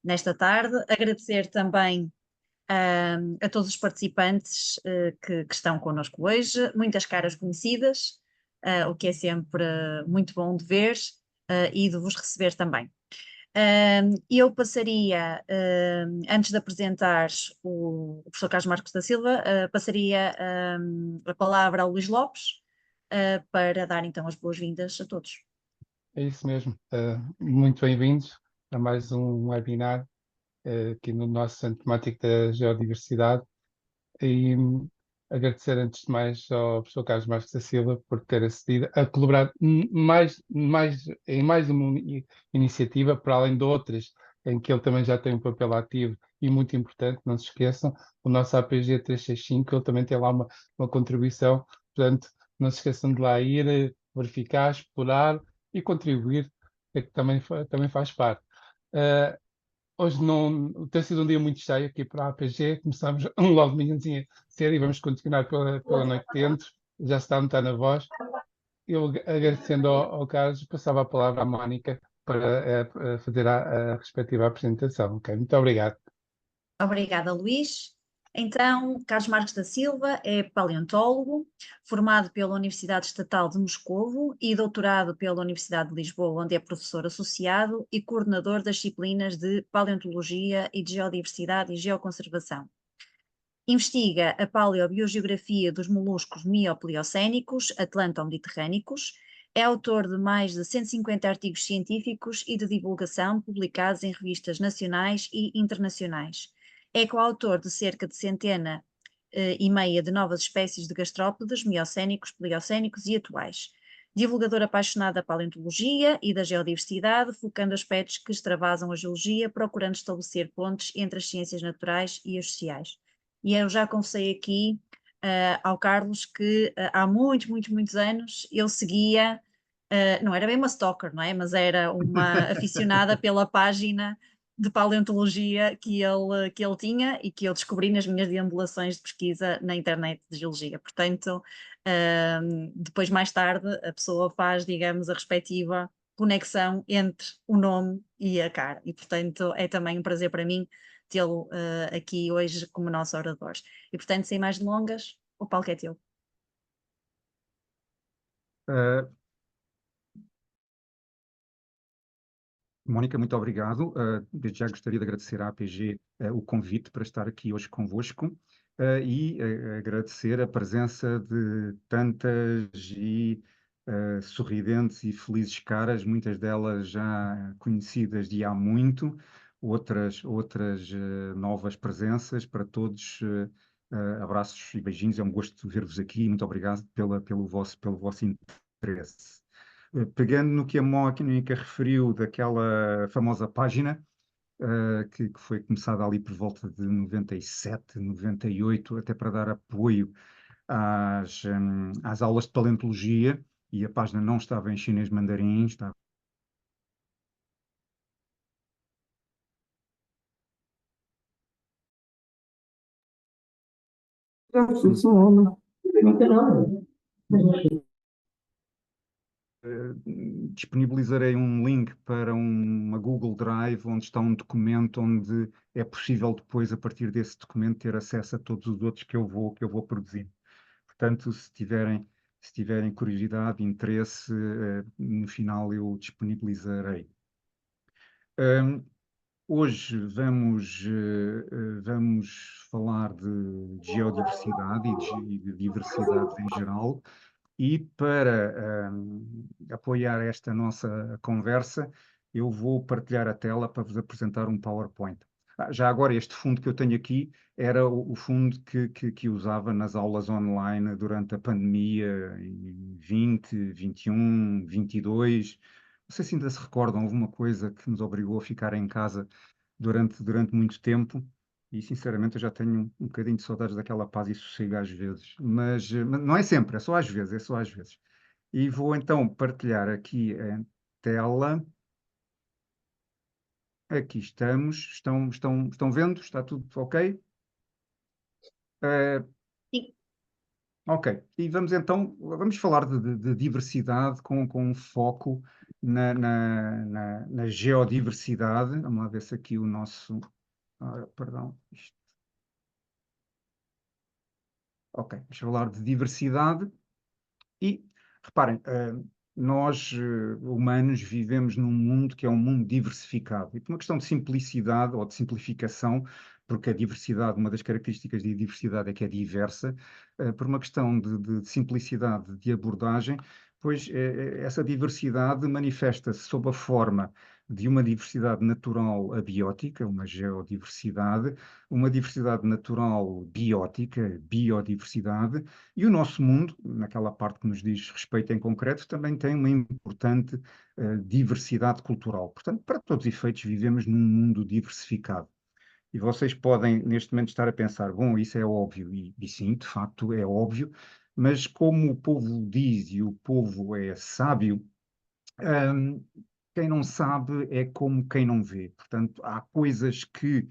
nesta tarde. Agradecer também a todos os participantes que estão connosco hoje, muitas caras conhecidas, o que é sempre muito bom de ver e de vos receber também. Eu passaria, antes de apresentar o professor Carlos Marcos da Silva, passaria a palavra ao Luís Lopes, para dar então as boas-vindas a todos. É isso mesmo. Muito bem-vindos a mais um webinar aqui no nosso Centro Temático da Geodiversidade. E agradecer antes de mais ao professor Carlos Marcos da Silva por ter acedido a colaborar em mais uma iniciativa, para além de outras em que ele também já tem um papel ativo e muito importante. Não se esqueçam, o nosso APG 365, ele também tem lá uma contribuição. Portanto, não se esqueçam de lá ir, verificar, explorar e contribuir, que também faz parte. Hoje não tem sido um dia muito cheio aqui para a APG. Começamos logo de manhãzinha cedo e vamos continuar pela noite dentro. Já se está a notar na voz. Eu, agradecendo ao Carlos, passava a palavra à Mónica para fazer a respectiva apresentação. Ok, muito obrigado. Obrigada, Luís. Então, Carlos Marcos da Silva é paleontólogo, formado pela Universidade Estatal de Moscovo e doutorado pela Universidade de Lisboa, onde é professor associado e coordenador das disciplinas de Paleontologia e de Geodiversidade e Geoconservação. Investiga a paleobiogeografia dos moluscos miopliocénicos atlanto-mediterrânicos, é autor de mais de 150 artigos científicos e de divulgação publicados em revistas nacionais e internacionais. É coautor de cerca de centena e meia de novas espécies de gastrópodes miocénicos, pliocénicos e atuais. Divulgador apaixonado da paleontologia e da geodiversidade, focando aspectos que extravasam a geologia, procurando estabelecer pontes entre as ciências naturais e as sociais. E eu já confessei aqui ao Carlos que há muitos anos eu seguia, não era bem uma stalker, não é? Mas era uma aficionada pela página de paleontologia que ele tinha e que eu descobri nas minhas deambulações de pesquisa na internet de geologia. Portanto, depois mais tarde a pessoa faz, digamos, a respectiva conexão entre o nome e a cara. E portanto é também um prazer para mim tê-lo aqui hoje como nosso orador. E portanto, sem mais delongas, o palco é teu. Uh, Mónica, muito obrigado. Desde já gostaria de agradecer à APG o convite para estar aqui hoje convosco e agradecer a presença de tantas e sorridentes e felizes caras, muitas delas já conhecidas de há muito, outras novas presenças. Para todos, abraços e beijinhos. É um gosto ver-vos aqui. Muito obrigado pelo vosso interesse. Pegando no que a Mónica referiu daquela famosa página, que foi começada ali por volta de 97, 98, até para dar apoio às aulas de paleontologia, e a página não estava em chinês mandarim, estava disponibilizarei um link para uma Google Drive, onde está um documento onde é possível depois, a partir desse documento, ter acesso a todos os outros que eu vou produzir. Portanto, se tiverem curiosidade, interesse, no final eu disponibilizarei. Hoje vamos falar de geodiversidade e de diversidades em geral. E para apoiar esta nossa conversa, eu vou partilhar a tela para vos apresentar um PowerPoint. Já agora, este fundo que eu tenho aqui era o fundo que usava nas aulas online durante a pandemia, em 20, 21, 22. Não sei se ainda se recordam, houve uma coisa que nos obrigou a ficar em casa durante muito tempo. E, sinceramente, eu já tenho um bocadinho de saudades daquela paz e sossego às vezes. Mas não é sempre, é só às vezes, é só às vezes. E vou então partilhar aqui a tela. Aqui estamos. Estão vendo? Está tudo ok? Sim. Ok, e vamos então, vamos falar de diversidade com um foco na geodiversidade. Vamos lá ver se aqui o nosso... perdão, ok, vamos falar de diversidade e, reparem, nós, humanos, vivemos num mundo que é um mundo diversificado. E por uma questão de simplicidade ou de simplificação, porque a diversidade, uma das características da diversidade é que é diversa, por uma questão de simplicidade de abordagem, pois essa diversidade manifesta-se sob a forma de uma diversidade natural abiótica, uma geodiversidade, uma diversidade natural biótica, biodiversidade, e o nosso mundo, naquela parte que nos diz respeito em concreto, também tem uma importante diversidade cultural. Portanto, para todos os efeitos, vivemos num mundo diversificado. E vocês podem, neste momento, estar a pensar, bom, isso é óbvio, e sim, de facto, é óbvio, mas como o povo diz e o povo é sábio, hum, quem não sabe é como quem não vê. Portanto, há coisas que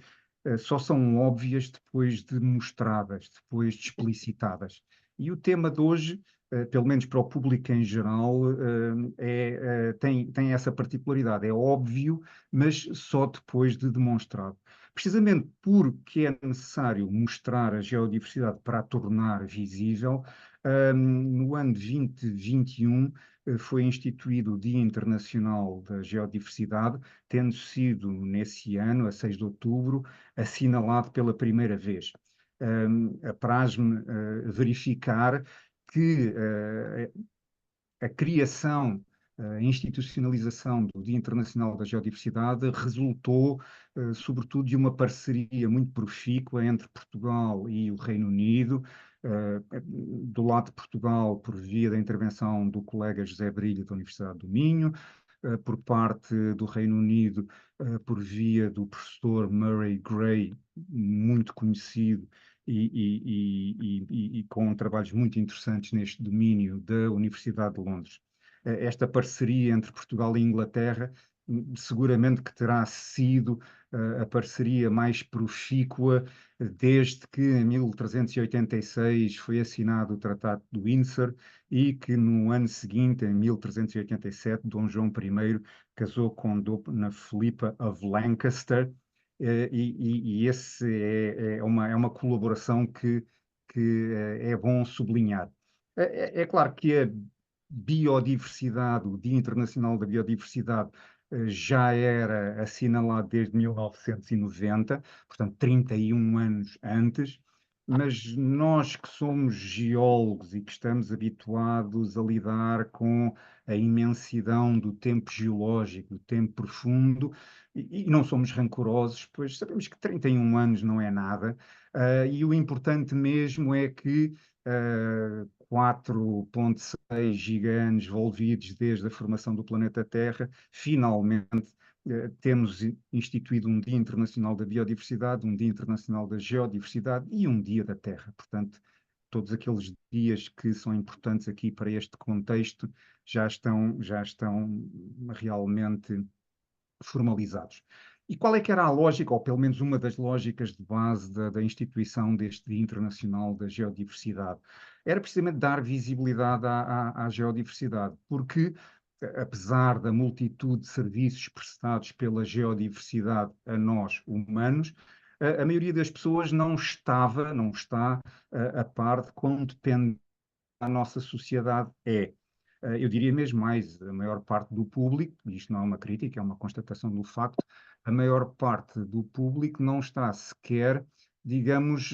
só são óbvias depois de mostradas, depois de explicitadas. E o tema de hoje, pelo menos para o público em geral, tem essa particularidade. É óbvio, mas só depois de demonstrado. Precisamente porque é necessário mostrar a geodiversidade para a tornar visível, no ano 2021 foi instituído o Dia Internacional da Geodiversidade, tendo sido nesse ano, a 6 de outubro, assinalado pela primeira vez. Apraz-me verificar que a criação, a institucionalização do Dia Internacional da Geodiversidade resultou, sobretudo, de uma parceria muito profícua entre Portugal e o Reino Unido. Do lado de Portugal, por via da intervenção do colega José Brilho, da Universidade do Minho, por parte do Reino Unido, por via do professor Murray Gray, muito conhecido e com trabalhos muito interessantes neste domínio da Universidade de Londres. Esta parceria entre Portugal e Inglaterra seguramente que terá sido a parceria mais profícua desde que em 1386 foi assinado o Tratado de Windsor e que no ano seguinte, em 1387, Dom João I casou com Dona Filipa of Lancaster, e esse é uma colaboração que é bom sublinhar. É claro que a biodiversidade, o Dia Internacional da Biodiversidade, já era assinalado desde 1990, portanto 31 anos antes, mas nós que somos geólogos e que estamos habituados a lidar com a imensidão do tempo geológico, do tempo profundo, e não somos rancorosos, pois sabemos que 31 anos não é nada, e o importante mesmo é que 4,6 giga-anos envolvidos desde a formação do planeta Terra, finalmente temos instituído um Dia Internacional da Biodiversidade, um Dia Internacional da Geodiversidade e um Dia da Terra. Portanto, todos aqueles dias que são importantes aqui para este contexto já estão realmente formalizados. E qual é que era a lógica, ou pelo menos uma das lógicas de base da instituição deste Dia Internacional da Geodiversidade? Era precisamente dar visibilidade à geodiversidade, porque, apesar da multitude de serviços prestados pela geodiversidade a nós, humanos, a maioria das pessoas não está a par de quão dependente a nossa sociedade é. Eu diria mesmo mais, a maior parte do público, isto não é uma crítica, é uma constatação do facto, a maior parte do público não está sequer, digamos,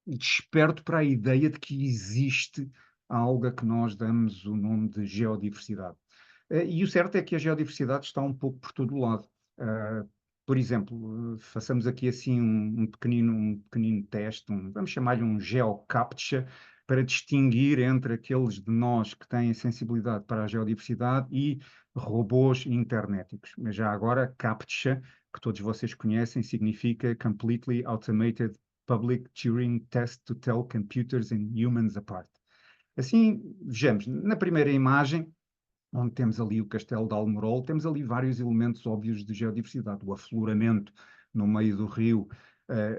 desperto para a ideia de que existe algo a que nós damos o nome de geodiversidade. E o certo é que a geodiversidade está um pouco por todo o lado. Por exemplo, façamos aqui assim um pequenino teste, vamos chamar-lhe um GeoCAPTCHA, para distinguir entre aqueles de nós que têm sensibilidade para a geodiversidade e robôs internéticos. Mas já agora, CAPTCHA, que todos vocês conhecem, significa Completely Automated Public Turing Test to Tell Computers and Humans Apart. Assim, vejamos, na primeira imagem, onde temos ali o Castelo de Almorol, temos ali vários elementos óbvios de geodiversidade. O afloramento no meio do rio,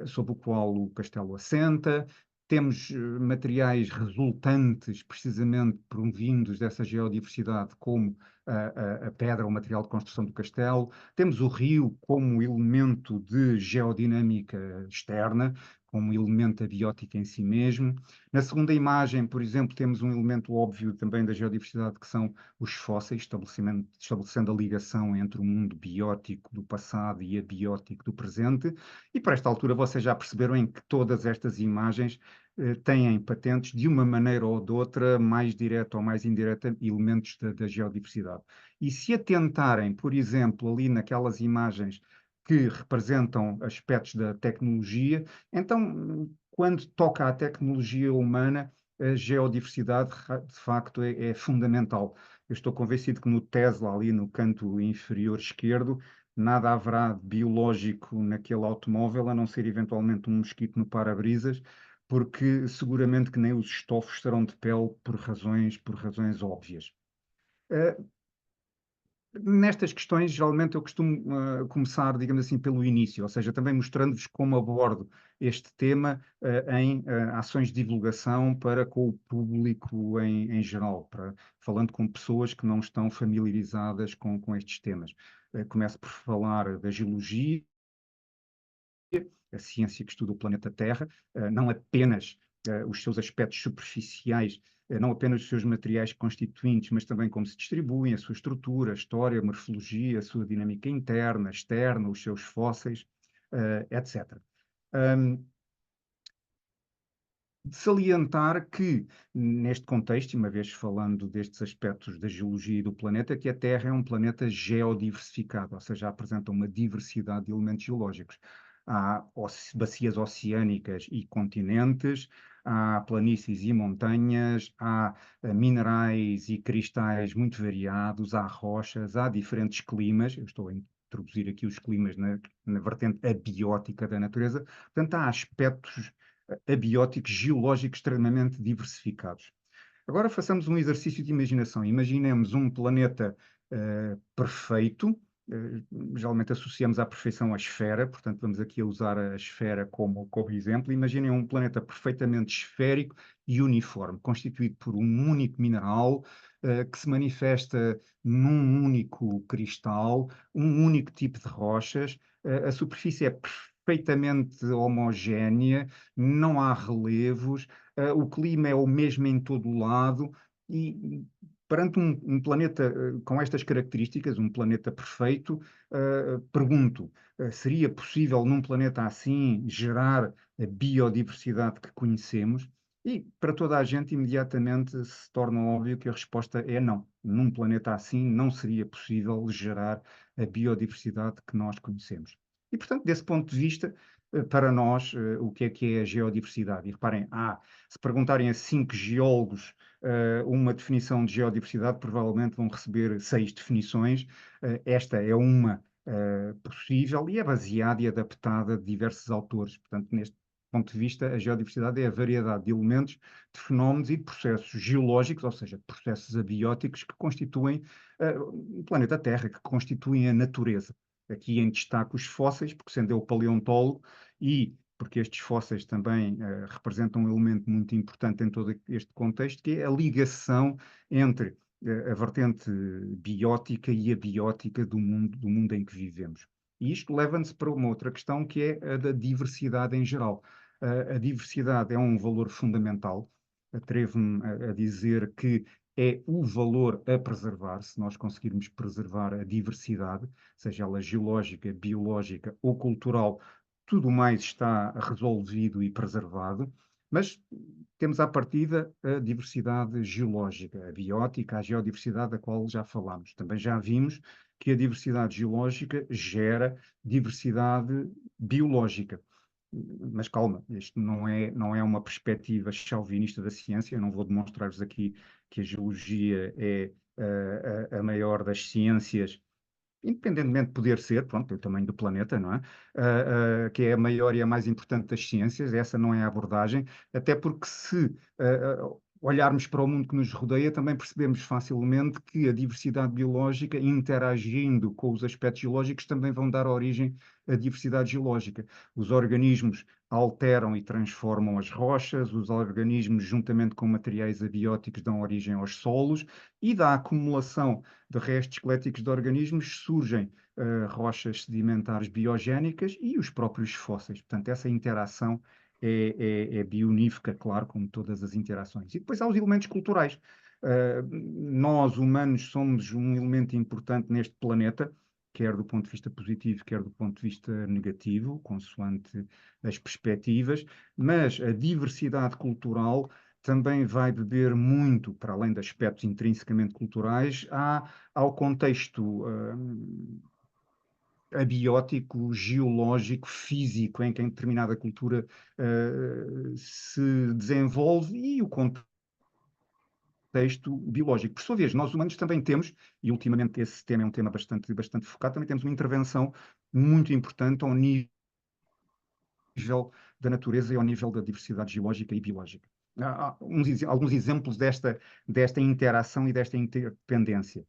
sob o qual o castelo assenta, temos materiais resultantes, precisamente provindos dessa geodiversidade, como a pedra, o material de construção do castelo. Temos o rio como elemento de geodinâmica externa, como elemento abiótico em si mesmo. Na segunda imagem, por exemplo, temos um elemento óbvio também da geodiversidade, que são os fósseis, estabelecendo a ligação entre o mundo biótico do passado e abiótico do presente. E para esta altura vocês já perceberam em que todas estas imagens têm patentes, de uma maneira ou de outra, mais direta ou mais indireta, elementos da geodiversidade. E se atentarem, por exemplo, ali naquelas imagens que representam aspectos da tecnologia, então, quando toca à tecnologia humana, a geodiversidade, de facto, é fundamental. Eu estou convencido que no Tesla, ali no canto inferior esquerdo, nada haverá de biológico naquele automóvel, a não ser eventualmente um mosquito no para-brisas, porque seguramente que nem os estofos serão de pele por razões óbvias. Nestas questões, geralmente eu costumo começar, digamos assim, pelo início, ou seja, também mostrando-vos como abordo este tema em ações de divulgação para com o público em geral, falando com pessoas que não estão familiarizadas com estes temas. Começo por falar da geologia, a ciência que estuda o planeta Terra, não apenas os seus aspectos superficiais, não apenas os seus materiais constituintes, mas também como se distribuem, a sua estrutura, a história, a morfologia, a sua dinâmica interna, externa, os seus fósseis, etc. De salientar que, neste contexto, uma vez falando destes aspectos da geologia e do planeta, que a Terra é um planeta geodiversificado, ou seja, apresenta uma diversidade de elementos geológicos. Há bacias oceânicas e continentes, há planícies e montanhas, há minerais e cristais muito variados, há rochas, há diferentes climas. Eu estou a introduzir aqui os climas na vertente abiótica da natureza. Portanto, há aspectos abióticos geológicos extremamente diversificados. Agora façamos um exercício de imaginação. Imaginemos um planeta perfeito. Geralmente associamos à perfeição a esfera, portanto vamos aqui a usar a esfera como exemplo. Imaginem um planeta perfeitamente esférico e uniforme, constituído por um único mineral que se manifesta num único cristal, um único tipo de rochas. A superfície é perfeitamente homogénea, não há relevos, o clima é o mesmo em todo o lado e perante um planeta com estas características, um planeta perfeito, pergunto, seria possível num planeta assim gerar a biodiversidade que conhecemos? E para toda a gente imediatamente se torna óbvio que a resposta é não. Num planeta assim não seria possível gerar a biodiversidade que nós conhecemos. E, portanto, desse ponto de vista, para nós, o que é a geodiversidade? E reparem, se perguntarem a 5 geólogos uma definição de geodiversidade, provavelmente vão receber 6 definições. Esta é uma possível e é baseada e adaptada de diversos autores. Portanto, neste ponto de vista, a geodiversidade é a variedade de elementos, de fenómenos e de processos geológicos, ou seja, de processos abióticos que constituem o planeta Terra, que constituem a natureza. Aqui em destaque os fósseis, porque sendo eu paleontólogo e porque estes fósseis também representam um elemento muito importante em todo este contexto, que é a ligação entre a vertente biótica e abiótica do mundo em que vivemos. E isto leva-nos para uma outra questão, que é a da diversidade em geral. A diversidade é um valor fundamental. Atrevo-me a dizer que é o valor a preservar, se nós conseguirmos preservar a diversidade, seja ela geológica, biológica ou cultural, tudo mais está resolvido e preservado, mas temos à partida a diversidade geológica, a biótica, a geodiversidade da qual já falámos. Também já vimos que a diversidade geológica gera diversidade biológica. Mas calma, isto não é uma perspectiva chauvinista da ciência. Eu não vou demonstrar-vos aqui que a geologia é a maior das ciências, independentemente de poder ser, pronto, é o tamanho do planeta, não é? Que é a maior e a mais importante das ciências. Essa não é a abordagem, até porque se olharmos para o mundo que nos rodeia, também percebemos facilmente que a diversidade biológica, interagindo com os aspectos geológicos, também vão dar origem à diversidade geológica. Os organismos alteram e transformam as rochas, os organismos, juntamente com materiais abióticos, dão origem aos solos, e da acumulação de restos esqueléticos de organismos surgem rochas sedimentares biogénicas e os próprios fósseis. Portanto, essa interação é bionífica, claro, como todas as interações. E depois há os elementos culturais. Nós, humanos, somos um elemento importante neste planeta, quer do ponto de vista positivo, quer do ponto de vista negativo, consoante as perspectivas, mas a diversidade cultural também vai beber muito, para além de aspectos intrinsecamente culturais, ao contexto abiótico, geológico, físico, em que determinada cultura se desenvolve, e o contexto biológico. Por sua vez, nós humanos também temos, e ultimamente esse tema é um tema bastante focado, também temos uma intervenção muito importante ao nível da natureza e ao nível da diversidade geológica e biológica. Há alguns exemplos desta interação e desta interdependência.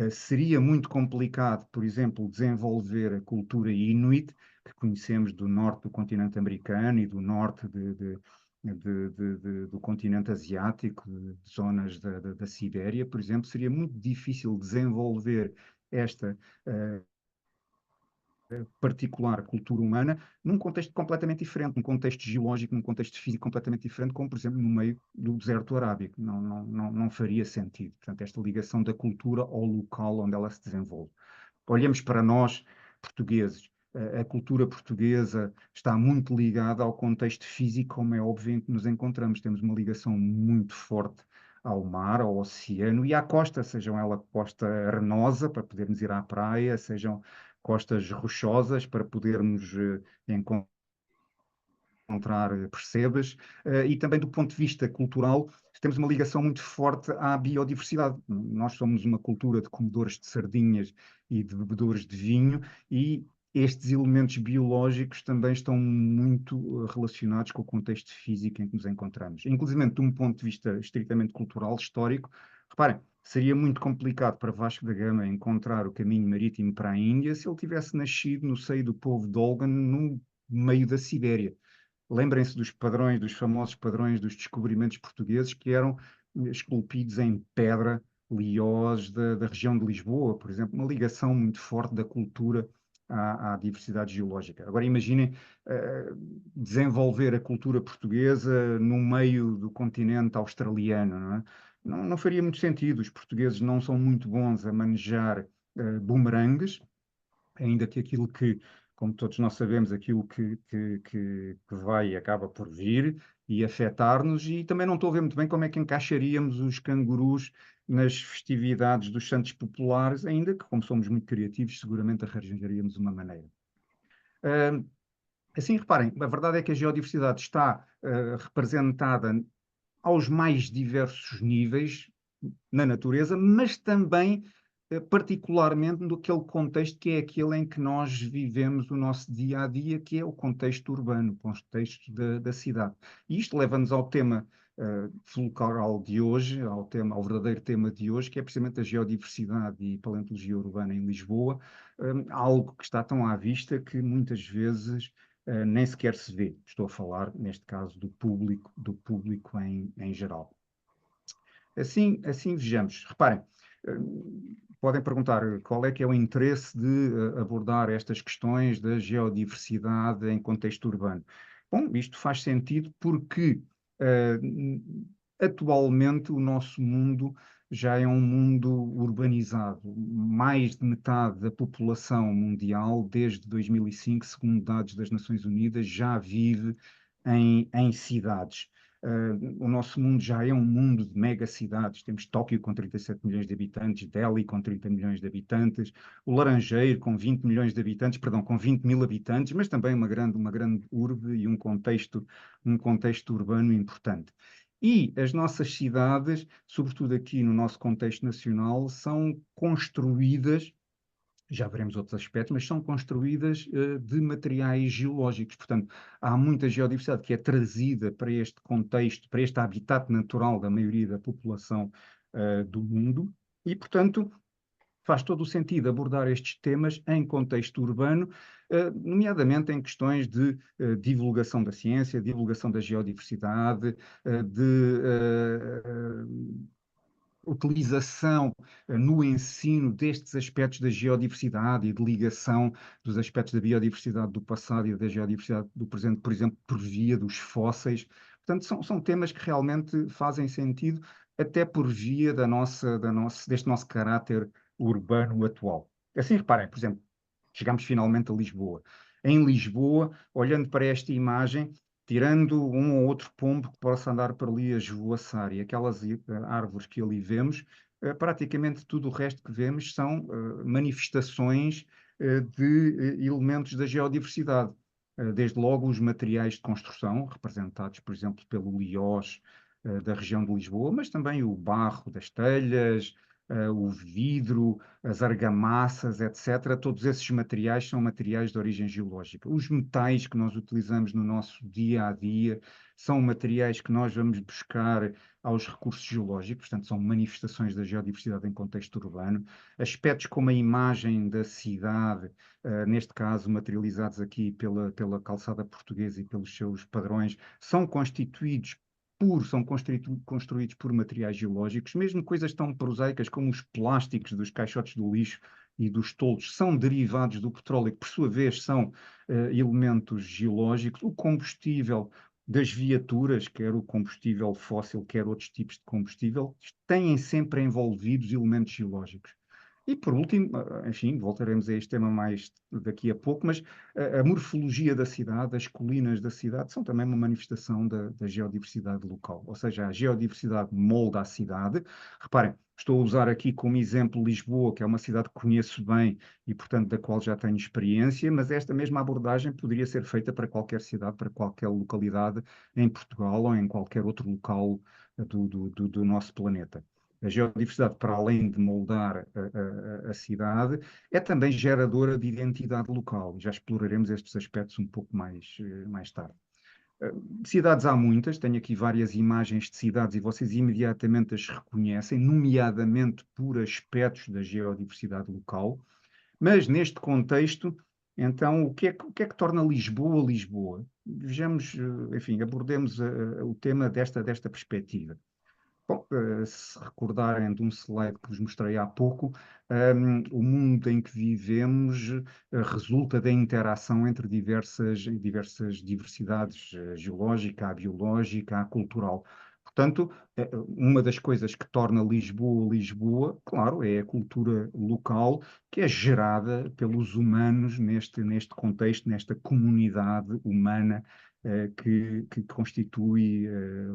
Seria muito complicado, por exemplo, desenvolver a cultura inuit, que conhecemos do norte do continente americano e do norte do continente asiático, de zonas da Sibéria, por exemplo. Seria muito difícil desenvolver esta particular cultura humana num contexto completamente diferente, num contexto geológico, num contexto físico completamente diferente, como, por exemplo, no meio do deserto arábico. Não faria sentido. Portanto, esta ligação da cultura ao local onde ela se desenvolve. Olhamos para nós, portugueses. A cultura portuguesa está muito ligada ao contexto físico, como é óbvio, em que nos encontramos. Temos uma ligação muito forte ao mar, ao oceano e à costa, sejam ela costa arenosa, para podermos ir à praia, sejam costas rochosas, para podermos encontrar percebes, e também do ponto de vista cultural, temos uma ligação muito forte à biodiversidade. Nós somos uma cultura de comedores de sardinhas e de bebedores de vinho, e estes elementos biológicos também estão muito relacionados com o contexto físico em que nos encontramos. Inclusive, de um ponto de vista estritamente cultural, histórico, reparem, seria muito complicado para Vasco da Gama encontrar o caminho marítimo para a Índia se ele tivesse nascido no seio do povo Dogon, no meio da Sibéria. Lembrem-se dos padrões, dos famosos padrões dos descobrimentos portugueses que eram esculpidos em pedra, liós da região de Lisboa, por exemplo, uma ligação muito forte da cultura à diversidade geológica. Agora imaginem desenvolver a cultura portuguesa no meio do continente australiano, não é? Não faria muito sentido. Os portugueses não são muito bons a manejar bumerangues, ainda que aquilo que, como todos nós sabemos, aquilo que vai e acaba por vir e afetar-nos, e também não estou a ver muito bem como é que encaixaríamos os cangurus nas festividades dos Santos Populares, ainda que, como somos muito criativos, seguramente arranjaríamos uma maneira. Assim, reparem, a verdade é que a geodiversidade está representada aos mais diversos níveis na natureza, mas também particularmente naquele contexto que é aquele em que nós vivemos o nosso dia a dia, que é o contexto urbano, o contexto da cidade. E isto leva-nos ao tema fulcral de hoje, ao verdadeiro tema de hoje, que é precisamente a geodiversidade e paleontologia urbana em Lisboa, algo que está tão à vista que muitas vezes nem sequer se vê. Estou a falar, neste caso, do público em geral. Assim vejamos. Reparem, podem perguntar qual é que é o interesse de abordar estas questões da geodiversidade em contexto urbano. Bom, isto faz sentido porque atualmente o nosso mundo já é um mundo urbanizado. Mais de metade da população mundial, desde 2005, segundo dados das Nações Unidas, já vive em cidades. O nosso mundo já é um mundo de megacidades. Temos Tóquio com 37 milhões de habitantes, Delhi com 30 milhões de habitantes, o Laranjeiro com 20 milhões de habitantes, perdão, com 20 mil habitantes, mas também uma grande urbe e um contexto urbano importante. E as nossas cidades, sobretudo aqui no nosso contexto nacional, são construídas já veremos outros aspectos, mas são construídas de materiais geológicos. Portanto, há muita geodiversidade que é trazida para este contexto, para este habitat natural da maioria da população do mundo, e, portanto, faz todo o sentido abordar estes temas em contexto urbano, nomeadamente em questões de divulgação da ciência, divulgação da geodiversidade, de utilização no ensino destes aspectos da geodiversidade e de ligação dos aspectos da biodiversidade do passado e da geodiversidade do presente, por exemplo, por via dos fósseis. Portanto, são temas que realmente fazem sentido, até por via deste nosso caráter urbano atual. Assim, reparem, por exemplo, chegamos finalmente a Lisboa. Em Lisboa, olhando para esta imagem, tirando um ou outro pombo que possa andar por ali a esvoaçar e aquelas árvores que ali vemos, praticamente tudo o resto que vemos são manifestações de elementos da geodiversidade. Desde logo os materiais de construção, representados, por exemplo, pelo liós da região de Lisboa, mas também o barro das telhas, o vidro, as argamassas, etc. Todos esses materiais são materiais de origem geológica. Os metais que nós utilizamos no nosso dia a dia são materiais que nós vamos buscar aos recursos geológicos, portanto, são manifestações da geodiversidade em contexto urbano. Aspectos como a imagem da cidade, neste caso materializados aqui pela calçada portuguesa e pelos seus padrões, são construídos por materiais geológicos, mesmo coisas tão prosaicas como os plásticos dos caixotes do lixo e dos toldos são derivados do petróleo, que por sua vez são elementos geológicos. O combustível das viaturas, quer o combustível fóssil, quer outros tipos de combustível, têm sempre envolvidos elementos geológicos. E por último, enfim, voltaremos a este tema mais daqui a pouco, mas a morfologia da cidade, as colinas da cidade, são também uma manifestação da geodiversidade local. Ou seja, a geodiversidade molda a cidade. Reparem, estou a usar aqui como exemplo Lisboa, que é uma cidade que conheço bem e, portanto, da qual já tenho experiência, mas esta mesma abordagem poderia ser feita para qualquer cidade, para qualquer localidade em Portugal ou em qualquer outro local do nosso planeta. A geodiversidade, para além de moldar a cidade, é também geradora de identidade local. Já exploraremos estes aspectos um pouco mais tarde. Cidades há muitas, tenho aqui várias imagens de cidades e vocês imediatamente as reconhecem, nomeadamente por aspectos da geodiversidade local, mas neste contexto, então, o que é que torna Lisboa Lisboa? Vejamos, enfim, abordemos o tema desta perspectiva. Bom, se recordarem de um slide que vos mostrei há pouco, o mundo em que vivemos resulta da interação entre diversas diversidades, geológica, a biológica, a cultural. Portanto, uma das coisas que torna Lisboa Lisboa, claro, é a cultura local que é gerada pelos humanos neste contexto, nesta comunidade humana que constitui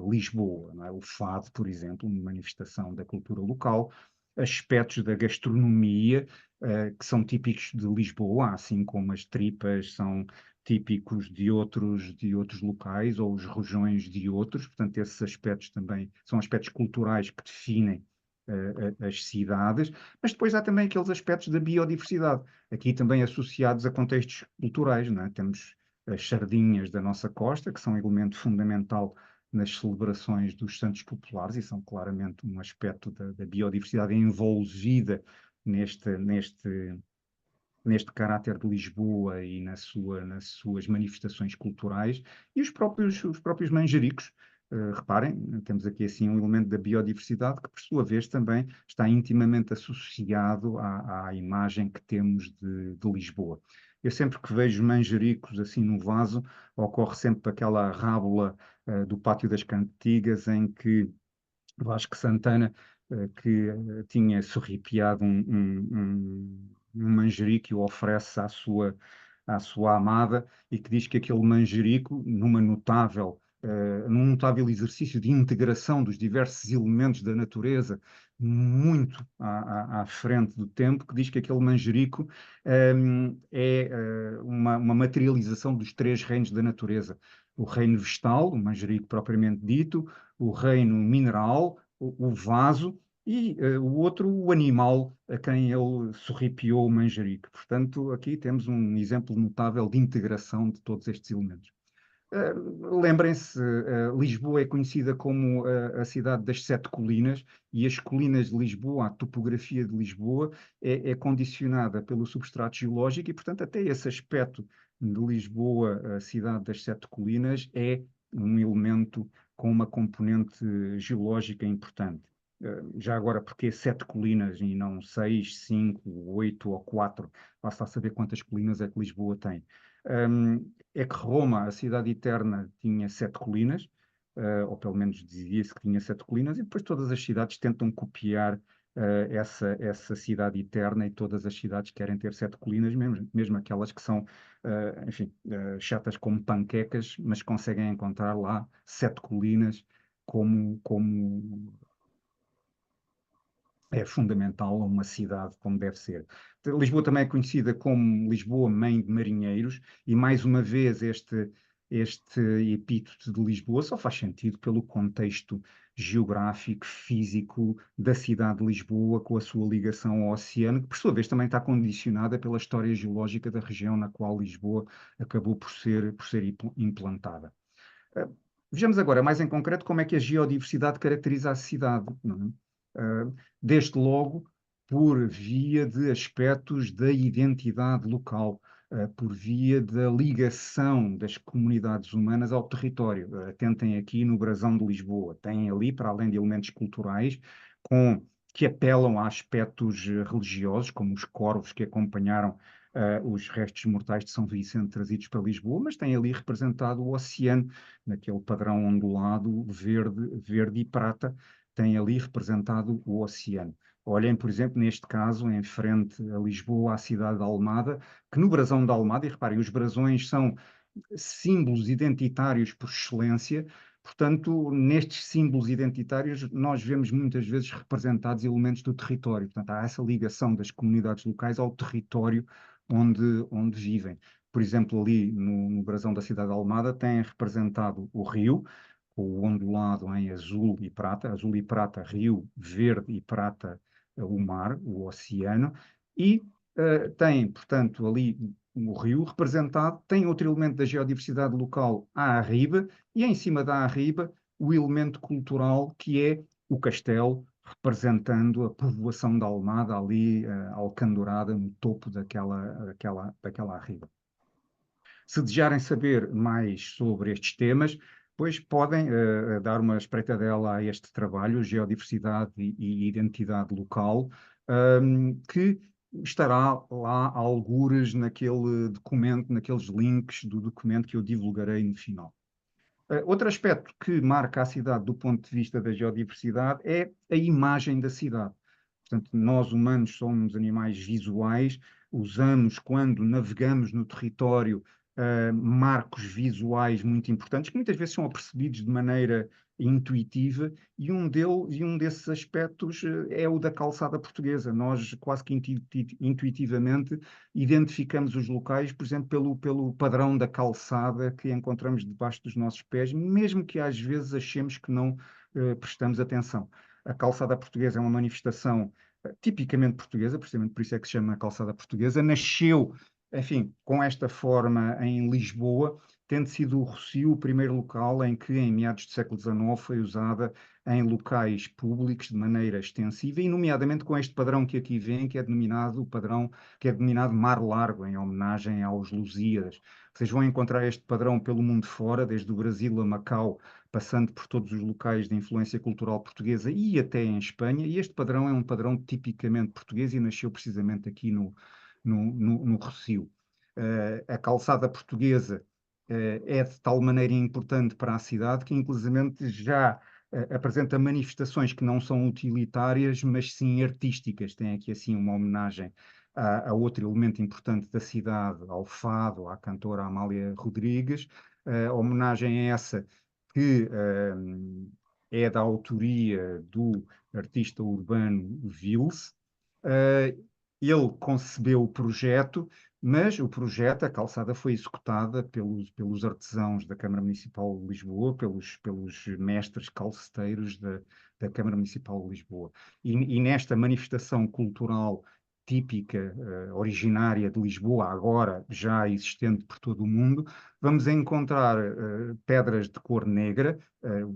Lisboa, não é? O fado, por exemplo, uma manifestação da cultura local, aspectos da gastronomia que são típicos de Lisboa, assim como as tripas são típicos de outros locais ou os rojões de outros, portanto, esses aspectos também são aspectos culturais que definem as cidades, mas depois há também aqueles aspectos da biodiversidade, aqui também associados a contextos culturais, não é? Temos as sardinhas da nossa costa, que são um elemento fundamental nas celebrações dos Santos Populares e são claramente um aspecto da biodiversidade envolvida neste caráter de Lisboa e nas suas manifestações culturais, e os próprios manjericos. Reparem, temos aqui assim um elemento da biodiversidade que, por sua vez, também está intimamente associado à imagem que temos de Lisboa. Eu sempre que vejo manjericos assim no vaso, ocorre sempre aquela rábula do Pátio das Cantigas em que Vasco Santana, que tinha sorripiado um manjerico e o oferece à sua amada e que diz que aquele manjerico, num notável exercício de integração dos diversos elementos da natureza, muito à frente do tempo, que diz que aquele manjerico é uma materialização dos três reinos da natureza. O reino vegetal, o manjerico propriamente dito, o reino mineral, o vaso e o outro, o animal a quem ele sorripiou o manjerico. Portanto, aqui temos um exemplo notável de integração de todos estes elementos. Lembrem-se, Lisboa é conhecida como a cidade das sete colinas, e as colinas de Lisboa, a topografia de Lisboa, é condicionada pelo substrato geológico e, portanto, até esse aspecto de Lisboa, a cidade das sete colinas, é um elemento com uma componente geológica importante. Já agora, porque sete colinas e não seis, cinco, oito ou quatro? Basta saber quantas colinas é que Lisboa tem. É que Roma, a cidade eterna, tinha sete colinas, ou pelo menos dizia-se que tinha sete colinas, e depois todas as cidades tentam copiar essa cidade eterna, e todas as cidades querem ter sete colinas, mesmo aquelas que são, enfim, chatas como panquecas, mas conseguem encontrar lá sete colinas como é fundamental a uma cidade como deve ser. Lisboa também é conhecida como Lisboa, mãe de marinheiros, e mais uma vez este epíteto de Lisboa só faz sentido pelo contexto geográfico, físico da cidade de Lisboa, com a sua ligação ao oceano, que por sua vez também está condicionada pela história geológica da região na qual Lisboa acabou por ser implantada. Uh, Vejamos agora, mais em concreto, como é que a geodiversidade caracteriza a cidade, não é? Desde logo, por via de aspectos da identidade local, por via da ligação das comunidades humanas ao território. Tentem aqui no Brasão de Lisboa, têm ali, para além de elementos culturais, que apelam a aspectos religiosos, como os corvos que acompanharam os restos mortais de São Vicente trazidos para Lisboa, mas tem ali representado o oceano, naquele padrão ondulado, verde e prata, tem ali representado o oceano. Olhem, por exemplo, neste caso, em frente a Lisboa, à cidade de Almada, que no brasão de Almada, e reparem, os brasões são símbolos identitários por excelência. Portanto, nestes símbolos identitários, nós vemos muitas vezes representados elementos do território. Portanto, há essa ligação das comunidades locais ao território onde vivem. Por exemplo, ali no brasão da cidade de Almada, tem representado o rio, com o ondulado em azul e prata, rio, verde e prata, o mar, o oceano, e tem, portanto, ali o rio representado, tem outro elemento da geodiversidade local, a arriba, e em cima da arriba o elemento cultural que é o castelo, representando a povoação da Almada ali, alcandorada no topo daquela arriba. Se desejarem saber mais sobre estes temas, pois podem dar uma espreitadela a este trabalho, Geodiversidade e Identidade Local, que estará lá a algures naquele documento, naqueles links do documento que eu divulgarei no final. Outro aspecto que marca a cidade do ponto de vista da geodiversidade é a imagem da cidade. Portanto, nós humanos somos animais visuais, usamos, quando navegamos no território, marcos visuais muito importantes, que muitas vezes são apercebidos de maneira intuitiva, e um desses aspectos é o da calçada portuguesa. Nós quase que intuitivamente identificamos os locais, por exemplo, pelo padrão da calçada que encontramos debaixo dos nossos pés, mesmo que às vezes achemos que não prestamos atenção. A calçada portuguesa é uma manifestação tipicamente portuguesa, precisamente por isso é que se chama calçada portuguesa. Nasceu, enfim, com esta forma em Lisboa, tendo sido o Rossio o primeiro local em que, em meados do século XIX, foi usada em locais públicos de maneira extensiva, e nomeadamente com este padrão que aqui vem, que é denominado Mar Largo, em homenagem aos Lusíadas. Vocês vão encontrar este padrão pelo mundo fora, desde o Brasil a Macau, passando por todos os locais de influência cultural portuguesa e até em Espanha, e este padrão é um padrão tipicamente português e nasceu precisamente aqui no Rossio. A calçada portuguesa é de tal maneira importante para a cidade que, inclusivamente, já apresenta manifestações que não são utilitárias, mas sim artísticas. Tem aqui, assim, uma homenagem a outro elemento importante da cidade, ao fado, à cantora Amália Rodrigues. Homenagem essa que é da autoria do artista urbano Vils. Ele concebeu o projeto mas o projeto, a calçada foi executada pelos artesãos da Câmara Municipal de Lisboa, pelos mestres calceteiros da Câmara Municipal de Lisboa. E nesta manifestação cultural típica, originária de Lisboa, agora já existente por todo o mundo, vamos encontrar pedras de cor negra,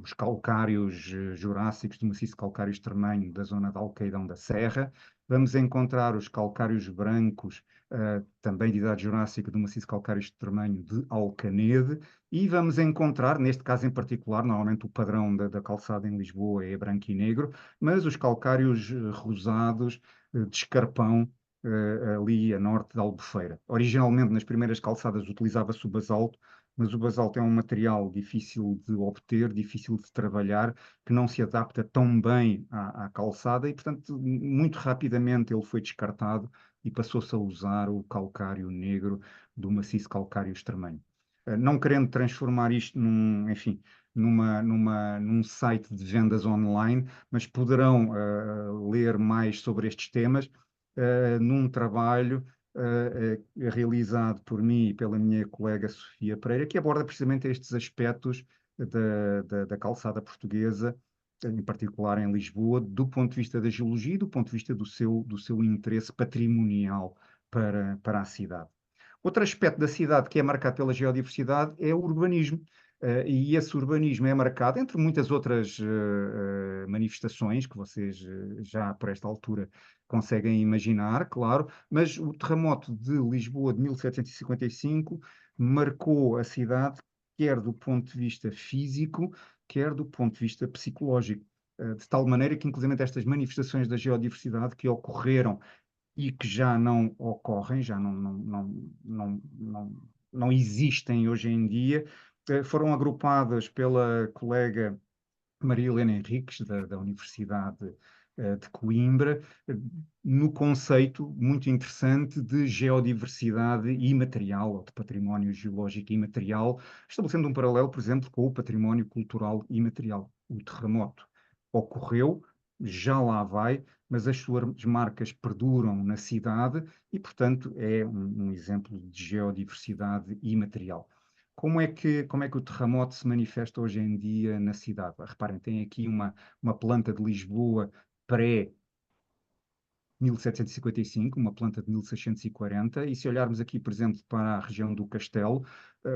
os calcários jurássicos do maciço calcário extremanho da zona de Alcaidão da Serra, vamos encontrar os calcários brancos, também de idade jurássica, do maciço calcário extremanho de Alcanede, e vamos encontrar, neste caso em particular, normalmente o padrão da calçada em Lisboa é branco e negro, mas os calcários rosados de Escarpão, ali a norte de Albufeira. Originalmente, nas primeiras calçadas, utilizava-se o basalto, mas o basalto é um material difícil de obter, difícil de trabalhar, que não se adapta tão bem à calçada e, portanto, muito rapidamente ele foi descartado e passou-se a usar o calcário negro do maciço calcário extremanho. Não querendo transformar isto enfim, num site de vendas online, mas poderão ler mais sobre estes temas num trabalho realizado por mim e pela minha colega Sofia Pereira, que aborda precisamente estes aspectos da calçada portuguesa, em particular em Lisboa, do ponto de vista da geologia e do ponto de vista do seu interesse patrimonial para a cidade. Outro aspecto da cidade que é marcado pela geodiversidade é o urbanismo. E esse urbanismo é marcado, entre muitas outras manifestações que vocês já por esta altura conseguem imaginar, claro, mas o terremoto de Lisboa de 1755 marcou a cidade, quer do ponto de vista físico, quer do ponto de vista psicológico. De tal maneira que, inclusive, estas manifestações da geodiversidade que ocorreram e que já não ocorrem, já não existem hoje em dia, foram agrupadas pela colega Maria Helena Henriques, da Universidade de Coimbra, no conceito muito interessante de geodiversidade imaterial, ou de património geológico imaterial, estabelecendo um paralelo, por exemplo, com o património cultural imaterial. O terremoto ocorreu, já lá vai, mas as suas marcas perduram na cidade e, portanto, é um exemplo de geodiversidade imaterial. Como é que o terremoto se manifesta hoje em dia na cidade? Reparem, tem aqui uma planta de Lisboa pré 1755, uma planta de 1640, e se olharmos aqui, por exemplo, para a região do Castelo,